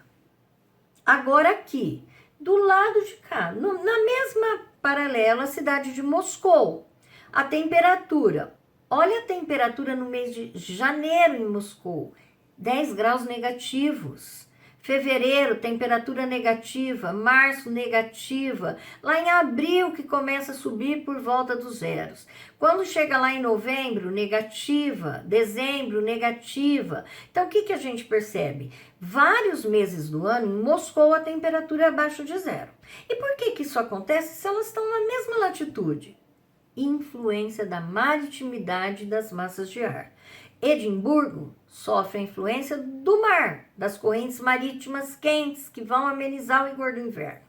Agora aqui, do lado de cá, na mesma paralela, a cidade de Moscou, a temperatura... Olha a temperatura no mês de janeiro em Moscou, 10 graus negativos. Fevereiro, temperatura negativa. Março, negativa. Lá em abril que começa a subir por volta dos zeros. Quando chega lá em novembro, negativa. Dezembro, negativa. Então, o que a gente percebe? Vários meses do ano, em Moscou, a temperatura é abaixo de zero. E por que isso acontece se elas estão na mesma latitude? Influência da maritimidade das massas de ar. Edimburgo sofre a influência do mar, das correntes marítimas quentes que vão amenizar o rigor do inverno.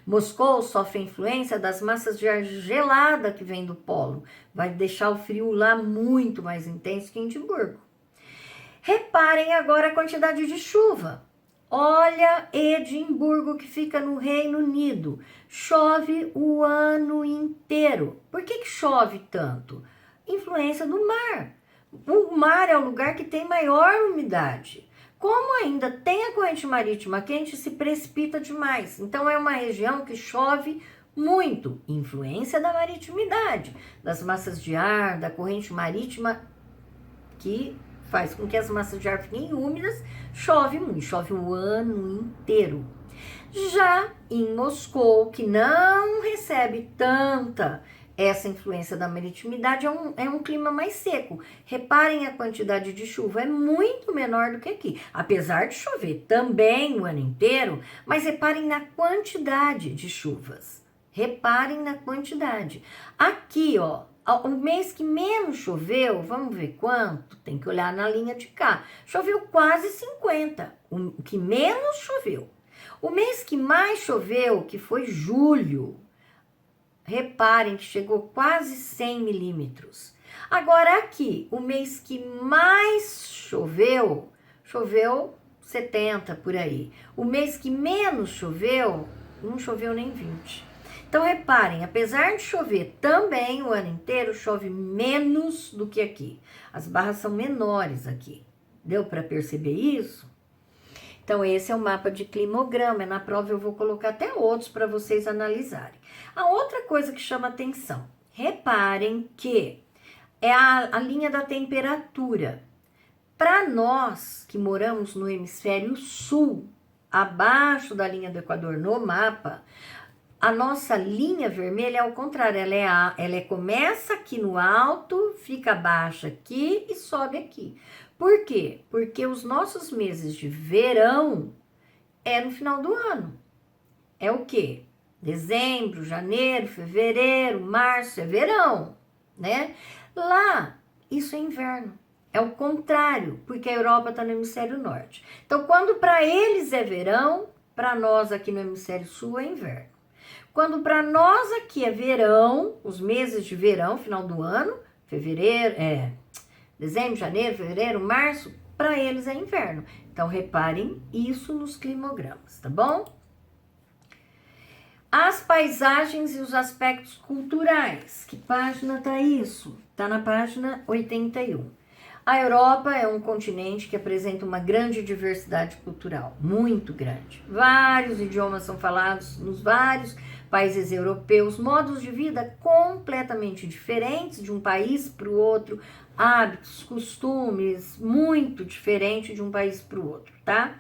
Moscou sofre a influência das massas de ar gelada que vem do polo, vai deixar o frio lá muito mais intenso que em Edimburgo. Reparem agora a quantidade de chuva. Olha Edimburgo, que fica no Reino Unido. Chove o ano inteiro. Por que chove tanto? Influência do mar. O mar é o lugar que tem maior umidade. Como ainda tem a corrente marítima quente, se precipita demais. Então é uma região que chove muito. Influência da maritimidade, das massas de ar, da corrente marítima que faz com que as massas de ar fiquem úmidas. Chove muito, chove o ano inteiro. Já em Moscou, que não recebe tanta essa influência da maritimidade, é um clima mais seco. Reparem, a quantidade de chuva é muito menor do que aqui. Apesar de chover também o ano inteiro, mas reparem na quantidade de chuvas. Reparem na quantidade. Aqui, ó, o mês que menos choveu, vamos ver quanto? Tem que olhar na linha de cá. Choveu quase 50, o que menos choveu. O mês que mais choveu, que foi julho, reparem que chegou quase 100 milímetros. Agora aqui, o mês que mais choveu, choveu 70 por aí. O mês que menos choveu, não choveu nem 20. Então reparem, apesar de chover também o ano inteiro, chove menos do que aqui. As barras são menores aqui. Deu para perceber isso? Então, esse é o mapa de climograma. Na prova eu vou colocar até outros para vocês analisarem. A outra coisa que chama atenção, reparem que é a linha da temperatura. Para nós que moramos no hemisfério sul, abaixo da linha do Equador no mapa, a nossa linha vermelha é ao contrário, ela começa aqui no alto, fica baixa aqui e sobe aqui. Por quê? Porque os nossos meses de verão é no final do ano. É o quê? Dezembro, janeiro, fevereiro, março, é verão, né? Lá, isso é inverno. É o contrário, porque a Europa está no hemisfério norte. Então, quando para eles é verão, para nós aqui no hemisfério sul é inverno. Quando para nós aqui é verão, os meses de verão, final do ano, fevereiro, dezembro, janeiro, fevereiro, março, para eles é inverno. Então, reparem isso nos climogramas, tá bom? As paisagens e os aspectos culturais. Que página tá isso? Tá na página 81. A Europa é um continente que apresenta uma grande diversidade cultural, muito grande. Vários idiomas são falados nos vários países europeus, modos de vida completamente diferentes de um país para o outro, hábitos, costumes muito diferentes de um país para o outro, tá?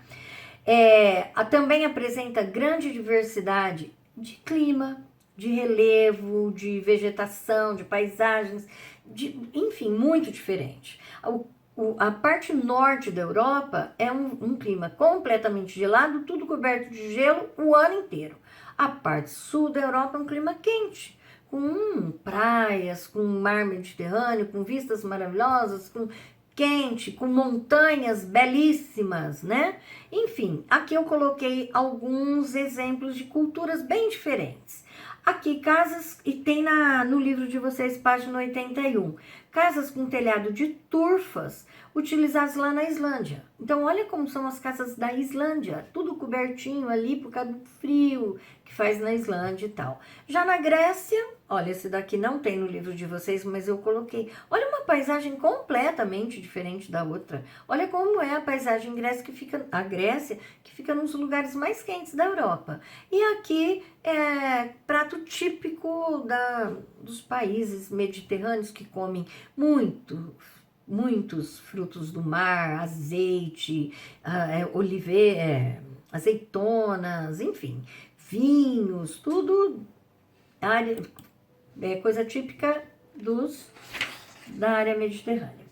Também apresenta grande diversidade de clima, de relevo, de vegetação, de paisagens, enfim, muito diferente. A parte norte da Europa é um clima completamente gelado, tudo coberto de gelo o ano inteiro. A parte sul da Europa é um clima quente, com praias, com mar Mediterrâneo, com vistas maravilhosas, com quente, com montanhas belíssimas, né? Enfim, aqui eu coloquei alguns exemplos de culturas bem diferentes. Aqui, casas, e tem no livro de vocês, página 81, casas com telhado de turfas, utilizadas lá na Islândia. Então, olha como são as casas da Islândia, tudo cobertinho ali por causa do frio que faz na Islândia e tal. Já na Grécia, olha, esse daqui não tem no livro de vocês, mas eu coloquei. Olha uma paisagem completamente diferente da outra. Olha como é a paisagem a Grécia, que fica nos lugares mais quentes da Europa. E aqui é prato típico dos países mediterrâneos que comem muitos frutos do mar, azeite, azeitonas, enfim, vinhos, tudo coisa típica da área mediterrânea.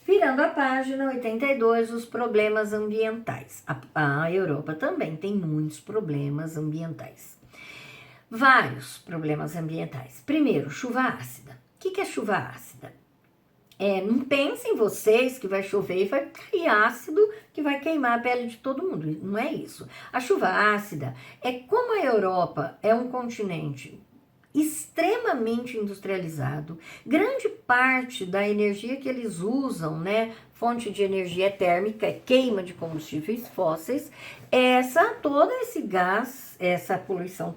Virando a página 82, os problemas ambientais. A Europa também tem muitos problemas ambientais. Vários problemas ambientais. Primeiro, chuva ácida. O que é chuva ácida? Não pensem vocês que vai chover e vai cair ácido que vai queimar a pele de todo mundo. Não é isso. A chuva ácida é como a Europa é um continente extremamente industrializado, grande parte da energia que eles usam, né, fonte de energia térmica, queima de combustíveis fósseis, todo esse gás, essa poluição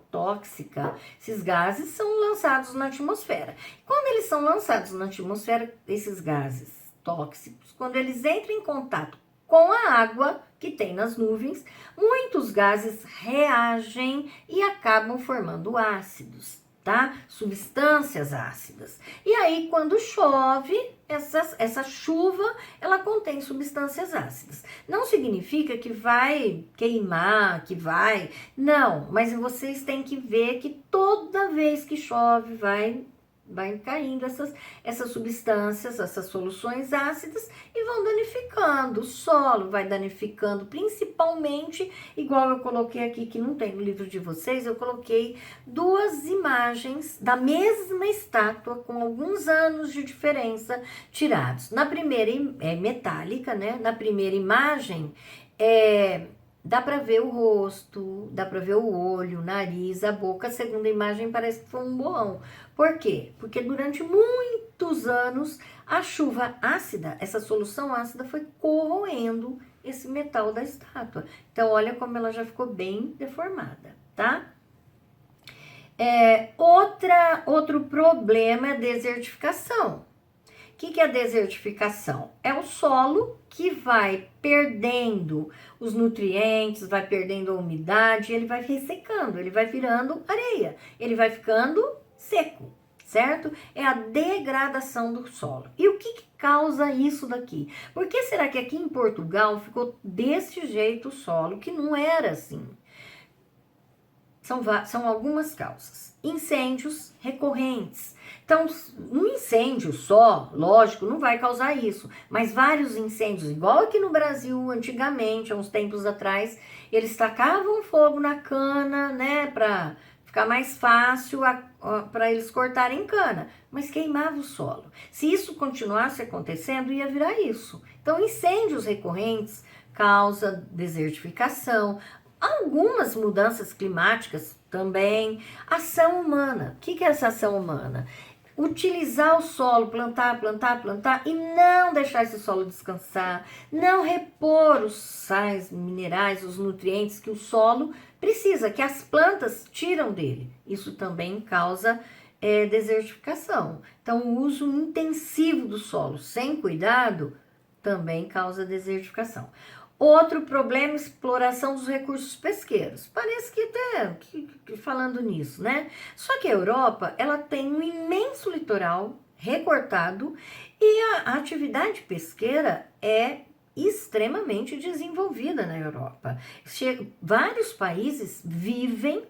tóxica, esses gases são lançados na atmosfera. Quando eles são lançados na atmosfera, esses gases tóxicos, quando eles entram em contato com a água que tem nas nuvens, muitos gases reagem e acabam formando ácidos, tá? Substâncias ácidas. E aí, quando chove, essa chuva, ela contém substâncias ácidas. Não significa que vai queimar, Não, mas vocês têm que ver que toda vez que chove, vai caindo essas substâncias, essas soluções ácidas e vão danificando o solo, vai danificando principalmente, igual eu coloquei aqui, que não tem no livro de vocês, eu coloquei 2 imagens da mesma estátua com alguns anos de diferença tirados. Na primeira é metálica, né? Na primeira imagem dá para ver o rosto, dá para ver o olho, o nariz, a boca. A segunda imagem parece que foi um borrão. Por quê? Porque durante muitos anos a chuva ácida, essa solução ácida foi corroendo esse metal da estátua. Então olha como ela já ficou bem deformada, tá? Outro problema é a desertificação. O que é a desertificação? É o solo que vai perdendo os nutrientes, vai perdendo a umidade, ele vai ressecando, ele vai virando areia, ele vai ficando seco, certo? É a degradação do solo. E o que causa isso daqui? Por que será que aqui em Portugal ficou desse jeito o solo, que não era assim? São algumas causas. Incêndios recorrentes. Então, um incêndio só, lógico, não vai causar isso, mas vários incêndios, igual aqui no Brasil, antigamente, há uns tempos atrás, eles tacavam fogo na cana, né, para ficar mais fácil para eles cortarem cana, mas queimava o solo. Se isso continuasse acontecendo, ia virar isso. Então, incêndios recorrentes causa desertificação, algumas mudanças climáticas também, ação humana. O que é essa ação humana? Utilizar o solo, plantar e não deixar esse solo descansar, não repor os sais, minerais, os nutrientes que o solo precisa, que as plantas tiram dele. Isso também causa desertificação. Então, o uso intensivo do solo sem cuidado também causa desertificação. Outro problema, exploração dos recursos pesqueiros. Parece que até falando nisso, né? Só que a Europa, ela tem um imenso litoral recortado e a atividade pesqueira é extremamente desenvolvida na Europa. Vários países vivem,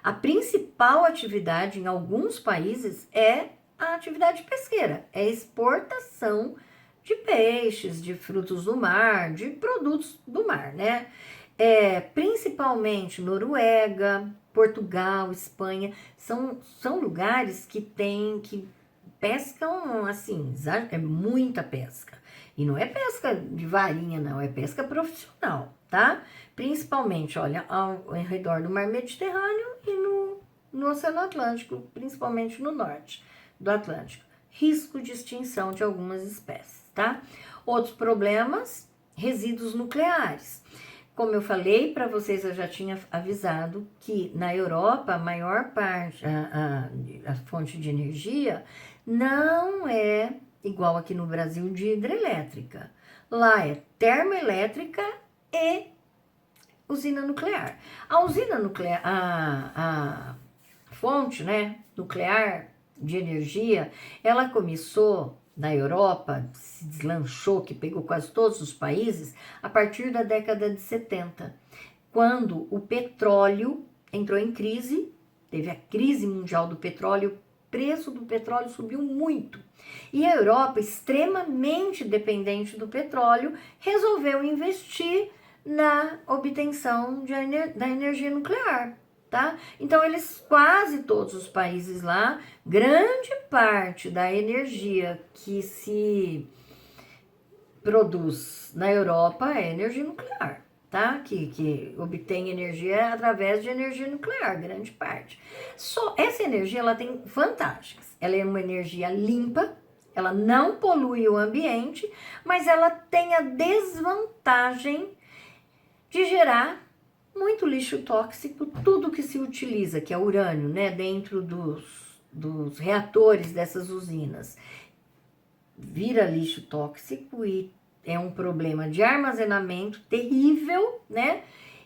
a principal atividade em alguns países é a atividade pesqueira, é a exportação de peixes, de frutos do mar, de produtos do mar, né? Principalmente Noruega, Portugal, Espanha, são lugares que pescam, assim, é muita pesca. E não é pesca de varinha, não, é pesca profissional, tá? Principalmente, olha, ao redor do mar Mediterrâneo e no Oceano Atlântico, principalmente no norte do Atlântico. Risco de extinção de algumas espécies, tá? Outros problemas, resíduos nucleares. Como eu falei para vocês, eu já tinha avisado que na Europa a maior parte, a fonte de energia não é igual aqui no Brasil de hidrelétrica. Lá é termoelétrica e usina nuclear. A usina nuclear, a fonte, né, nuclear de energia, ela começou na Europa se deslanchou, que pegou quase todos os países, a partir da década de 70, quando o petróleo entrou em crise, teve a crise mundial do petróleo, o preço do petróleo subiu muito. E a Europa, extremamente dependente do petróleo, resolveu investir na obtenção da energia nuclear, tá? Então, quase todos os países lá, grande parte da energia que se produz na Europa é energia nuclear, tá? Que obtém energia através de energia nuclear, grande parte. Só essa energia, ela tem vantagens. Ela é uma energia limpa, ela não polui o ambiente, mas ela tem a desvantagem de gerar muito lixo tóxico, tudo que se utiliza, que é urânio, né, dentro dos reatores dessas usinas, vira lixo tóxico e é um problema de armazenamento terrível, né,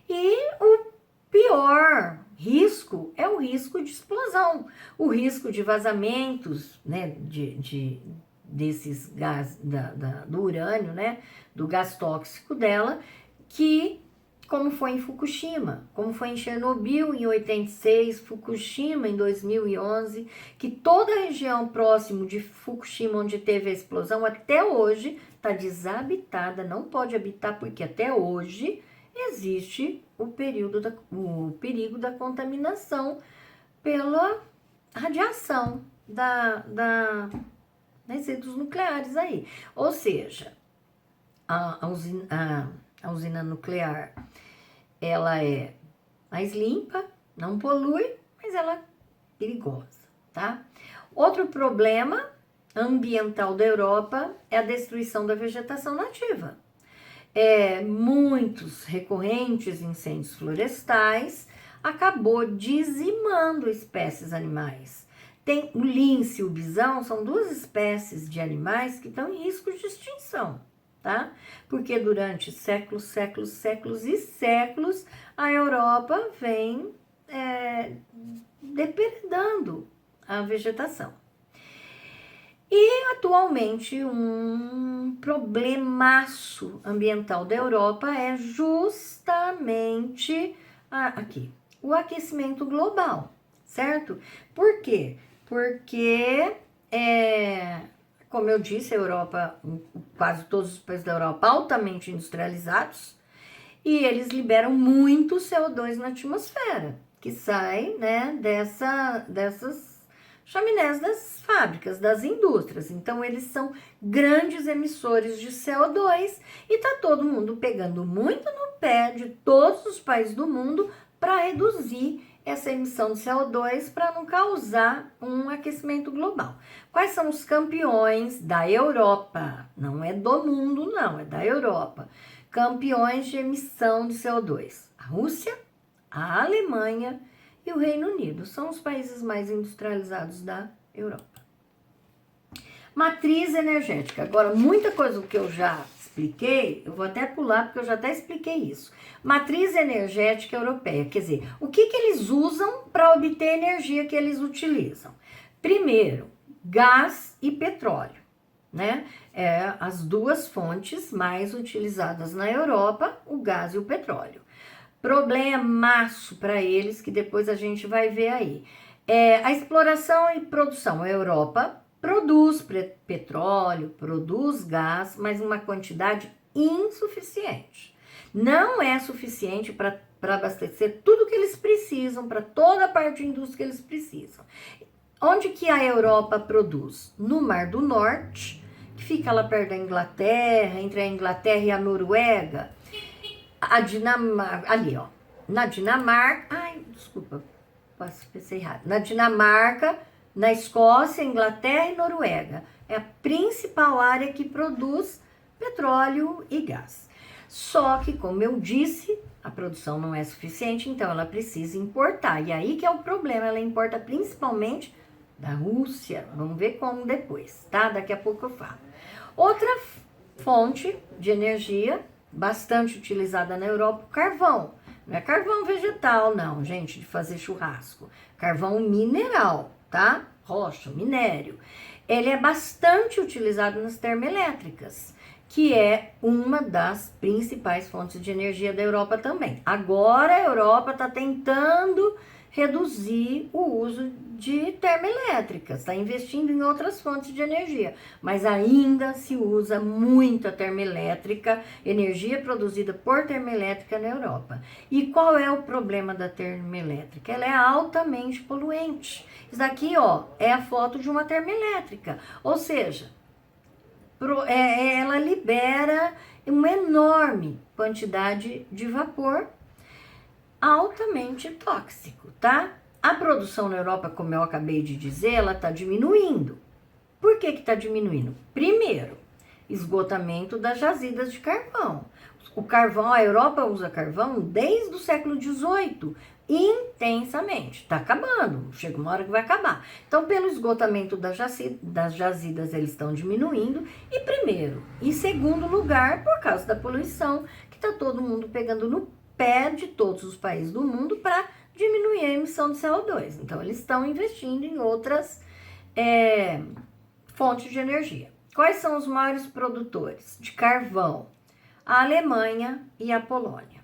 e o pior risco é o risco de explosão, o risco de vazamentos, né, desses gás, do urânio, né, do gás tóxico dela, que como foi em Fukushima, como foi em Chernobyl em 86, Fukushima em 2011, que toda a região próximo de Fukushima, onde teve a explosão, até hoje está desabitada, não pode habitar, porque até hoje existe o perigo da contaminação pela radiação resíduos nucleares aí. Ou seja, a usina nuclear, ela é mais limpa, não polui, mas ela é perigosa, tá? Outro problema ambiental da Europa é a destruição da vegetação nativa. Muitos recorrentes incêndios florestais acabou dizimando espécies animais. Tem o lince e o bisão, são duas espécies de animais que estão em risco de extinção, tá? Porque durante séculos e séculos, a Europa vem depredando a vegetação. E atualmente um problemaço ambiental da Europa é justamente o aquecimento global, certo? Por quê? Porque como eu disse, a Europa, quase todos os países da Europa altamente industrializados, e eles liberam muito CO2 na atmosfera, que sai, né, dessas chaminés das fábricas, das indústrias. Então, eles são grandes emissores de CO2 e tá todo mundo pegando muito no pé de todos os países do mundo para reduzir essa emissão de CO2 para não causar um aquecimento global. Quais são os campeões da Europa? Não é do mundo, não, é da Europa. Campeões de emissão de CO2. A Rússia, a Alemanha e o Reino Unido. São os países mais industrializados da Europa. Matriz energética. Agora, muita coisa que eu já expliquei, eu vou até pular porque eu já até expliquei isso. Matriz energética europeia, quer dizer, o que eles usam para obter a energia que eles utilizam? Primeiro, gás e petróleo, né? As duas fontes mais utilizadas na Europa, o gás e o petróleo. Problemaço para eles, que depois a gente vai ver aí. A exploração e produção. A Europa produz petróleo, produz gás, mas uma quantidade insuficiente. Não é suficiente para abastecer tudo que eles precisam, para toda a parte de indústria que eles precisam. Onde que a Europa produz? No Mar do Norte, que fica lá perto da Inglaterra, entre a Inglaterra e a Noruega. A Dinamarca, ali ó, na Dinamarca, desculpa, pensei errado. Na Dinamarca, na Escócia, Inglaterra e Noruega. É a principal área que produz petróleo e gás. Só que, como eu disse, a produção não é suficiente, então ela precisa importar. E aí que é o problema, ela importa principalmente da Rússia. Vamos ver como depois, tá? Daqui a pouco eu falo. Outra fonte de energia bastante utilizada na Europa, o carvão. Não é carvão vegetal, não, gente, de fazer churrasco. Carvão mineral, tá? rocha, minério, ele é bastante utilizado nas termoelétricas, que é uma das principais fontes de energia da Europa também. Agora a Europa está tentando reduzir o uso de termoelétricas, está investindo em outras fontes de energia, mas ainda se usa muita termoelétrica, energia produzida por termoelétrica na Europa. E qual é o problema da termoelétrica? Ela é altamente poluente. Isso daqui, ó, é a foto de uma termoelétrica, ou seja, ela libera uma enorme quantidade de vapor altamente tóxico, tá? A produção na Europa, como eu acabei de dizer, ela está diminuindo. Por que está diminuindo? Primeiro, esgotamento das jazidas de carvão. O carvão, a Europa usa carvão desde o século XVIII, intensamente. Está acabando, chega uma hora que vai acabar. Então, pelo esgotamento das jazidas, eles estão diminuindo. E primeiro, e segundo lugar, por causa da poluição, que está todo mundo pegando no pé de todos os países do mundo para diminuir a emissão de CO2. Então, eles estão investindo em outras fontes de energia. Quais são os maiores produtores de carvão? A Alemanha e a Polônia.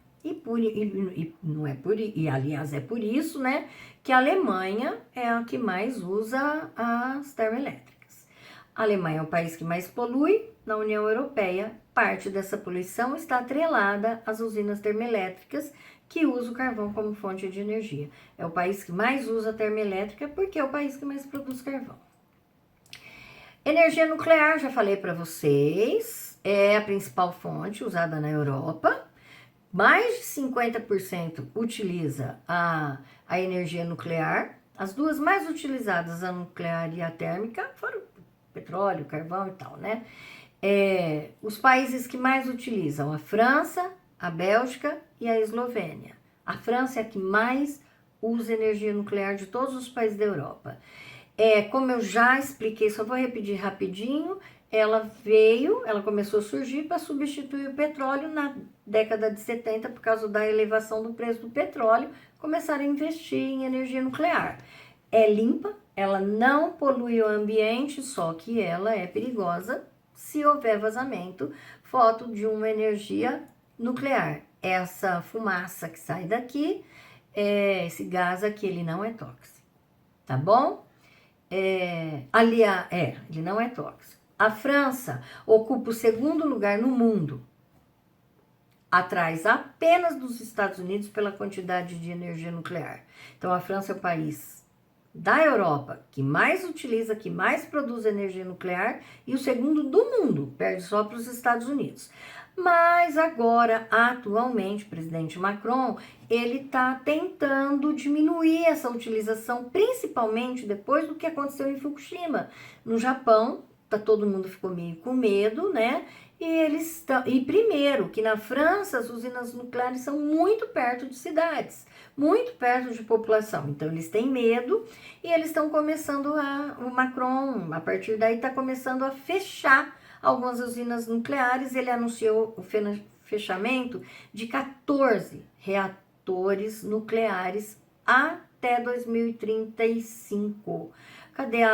Aliás, é por isso, né, que a Alemanha é a que mais usa as termoelétricas. A Alemanha é o país que mais polui na União Europeia. Parte dessa poluição está atrelada às usinas termoelétricas que usam o carvão como fonte de energia. É o país que mais usa termoelétrica porque é o país que mais produz carvão. Energia nuclear, já falei para vocês, é a principal fonte usada na Europa. Mais de 50% utiliza a energia nuclear. As duas mais utilizadas, a nuclear e a térmica, foram petróleo, carvão e tal, né? Os países que mais utilizam, a França, a Bélgica e a Eslovênia. A França é a que mais usa energia nuclear de todos os países da Europa. Como eu já expliquei, só vou repetir rapidinho, ela começou a surgir para substituir o petróleo na década de 70, por causa da elevação do preço do petróleo, começaram a investir em energia nuclear. É limpa, ela não polui o ambiente, só que ela é perigosa se houver vazamento, foto de uma energia nuclear. Essa fumaça que sai daqui, esse gás aqui, ele não é tóxico, tá bom? Ele não é tóxico. A França ocupa o segundo lugar no mundo, atrás apenas dos Estados Unidos pela quantidade de energia nuclear. Então, a França é o país da Europa que mais utiliza, que mais produz energia nuclear e o segundo do mundo, perde só para os Estados Unidos. Mas agora, atualmente, o presidente Macron, ele está tentando diminuir essa utilização, principalmente depois do que aconteceu em Fukushima. No Japão, todo mundo ficou meio com medo, né? E primeiro, que na França as usinas nucleares são muito perto de cidades, muito perto de população. Então, eles têm medo e eles estão começando o Macron, a partir daí, está começando a fechar algumas usinas nucleares. Ele anunciou o fechamento de 14 reatores nucleares até 2035. Cadê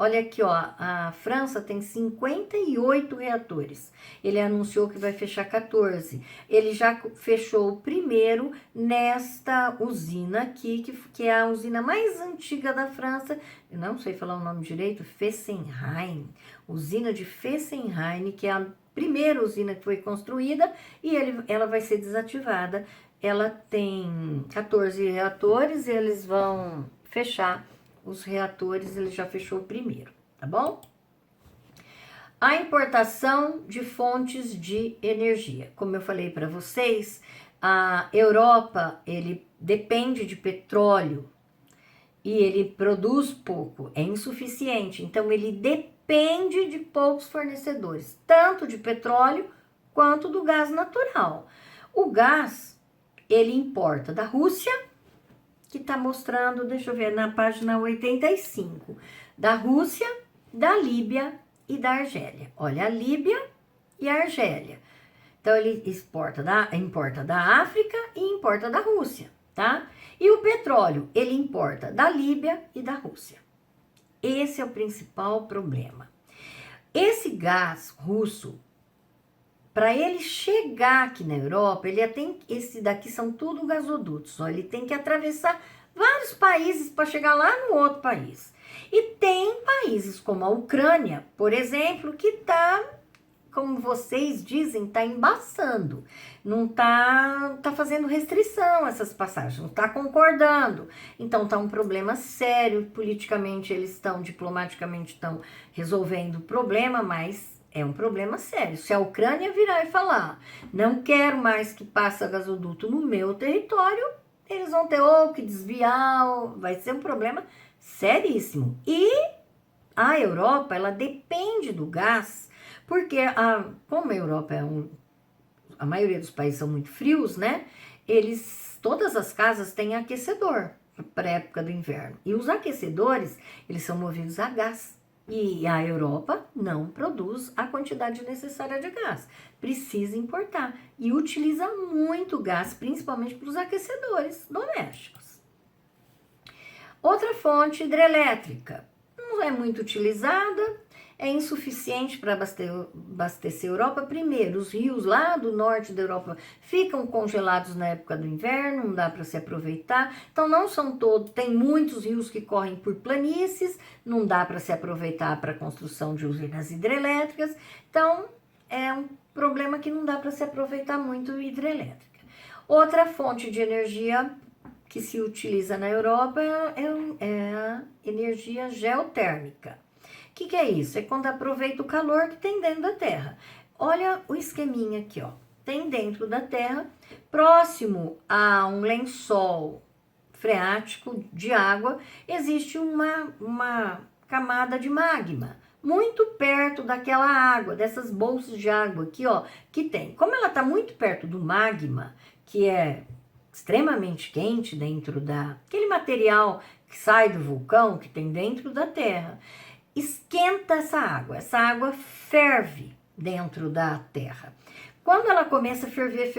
Olha aqui, ó, a França tem 58 reatores. Ele anunciou que vai fechar 14. Ele já fechou o primeiro nesta usina aqui, que é a usina mais antiga da França. Eu não sei falar o nome direito, Fessenheim. Usina de Fessenheim, que é a primeira usina que foi construída e ela vai ser desativada. Ela tem 14 reatores e eles vão fechar os reatores, ele já fechou o primeiro, tá bom? A importação de fontes de energia. Como eu falei para vocês, a Europa, ele depende de petróleo e ele produz pouco, é insuficiente. Então, ele depende de poucos fornecedores, tanto de petróleo quanto do gás natural. O gás, ele importa da Rússia, que está mostrando, deixa eu ver, na página 85, da Rússia, da Líbia e da Argélia. Olha, a Líbia e a Argélia. Então, ele importa da África e importa da Rússia, tá? E o petróleo, ele importa da Líbia e da Rússia. Esse é o principal problema. Esse gás russo, para ele chegar aqui na Europa, esse daqui são tudo gasodutos, ó, ele tem que atravessar vários países para chegar lá no outro país. E tem países como a Ucrânia, por exemplo, que está, como vocês dizem, está embaçando, não está fazendo restrição a essas passagens, não está concordando. Então está um problema sério, politicamente eles estão, diplomaticamente estão resolvendo o problema, mas é um problema sério. Se a Ucrânia virar e falar, não quero mais que passe gasoduto no meu território, eles vão ter ou que desviar, vai ser um problema seríssimo. E a Europa, ela depende do gás, porque como a Europa a maioria dos países são muito frios, né? Todas as casas têm aquecedor para a época do inverno. E os aquecedores, eles são movidos a gás. E a Europa não produz a quantidade necessária de gás. Precisa importar. E utiliza muito gás, principalmente para os aquecedores domésticos. Outra fonte hidrelétrica. Não é muito utilizada, é insuficiente para abastecer a Europa. Primeiro, os rios lá do norte da Europa ficam congelados na época do inverno, não dá para se aproveitar. Então, não são todos, tem muitos rios que correm por planícies, não dá para se aproveitar para a construção de usinas hidrelétricas. Então, é um problema que não dá para se aproveitar muito hidrelétrica. Outra fonte de energia que se utiliza na Europa é a energia geotérmica. O que é isso? É quando aproveita o calor que tem dentro da Terra. Olha o esqueminha aqui, ó. Tem dentro da Terra, próximo a um lençol freático de água, existe uma camada de magma, muito perto daquela água, dessas bolsas de água aqui, ó, que tem. Como ela está muito perto do magma, que é extremamente quente dentro aquele material que sai do vulcão, que tem dentro da Terra, esquenta essa água ferve dentro da Terra. Quando ela começa a ferver,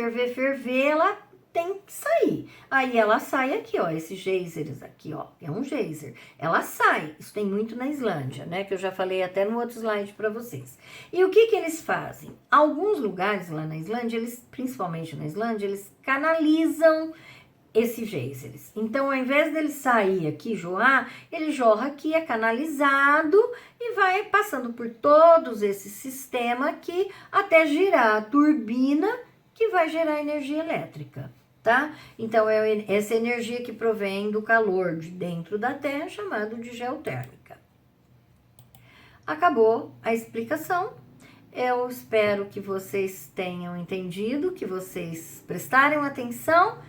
ela tem que sair. Aí ela sai aqui, ó, esses geysers aqui, ó, é um geyser. Ela sai, isso tem muito na Islândia, né, que eu já falei até no outro slide para vocês. E o que eles fazem? Alguns lugares lá na Islândia, principalmente na Islândia, eles canalizam esses geysers. Então, ao invés dele sair aqui, jorrar, ele jorra aqui, é canalizado e vai passando por todos esse sistema aqui até girar a turbina que vai gerar energia elétrica, tá? Então, é essa energia que provém do calor de dentro da Terra, chamado de geotérmica. Acabou a explicação. Eu espero que vocês tenham entendido, que vocês prestarem atenção.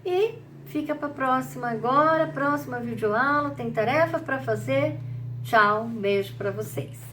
E fica para a próxima agora, próxima videoaula, tem tarefa para fazer. Tchau, um beijo para vocês.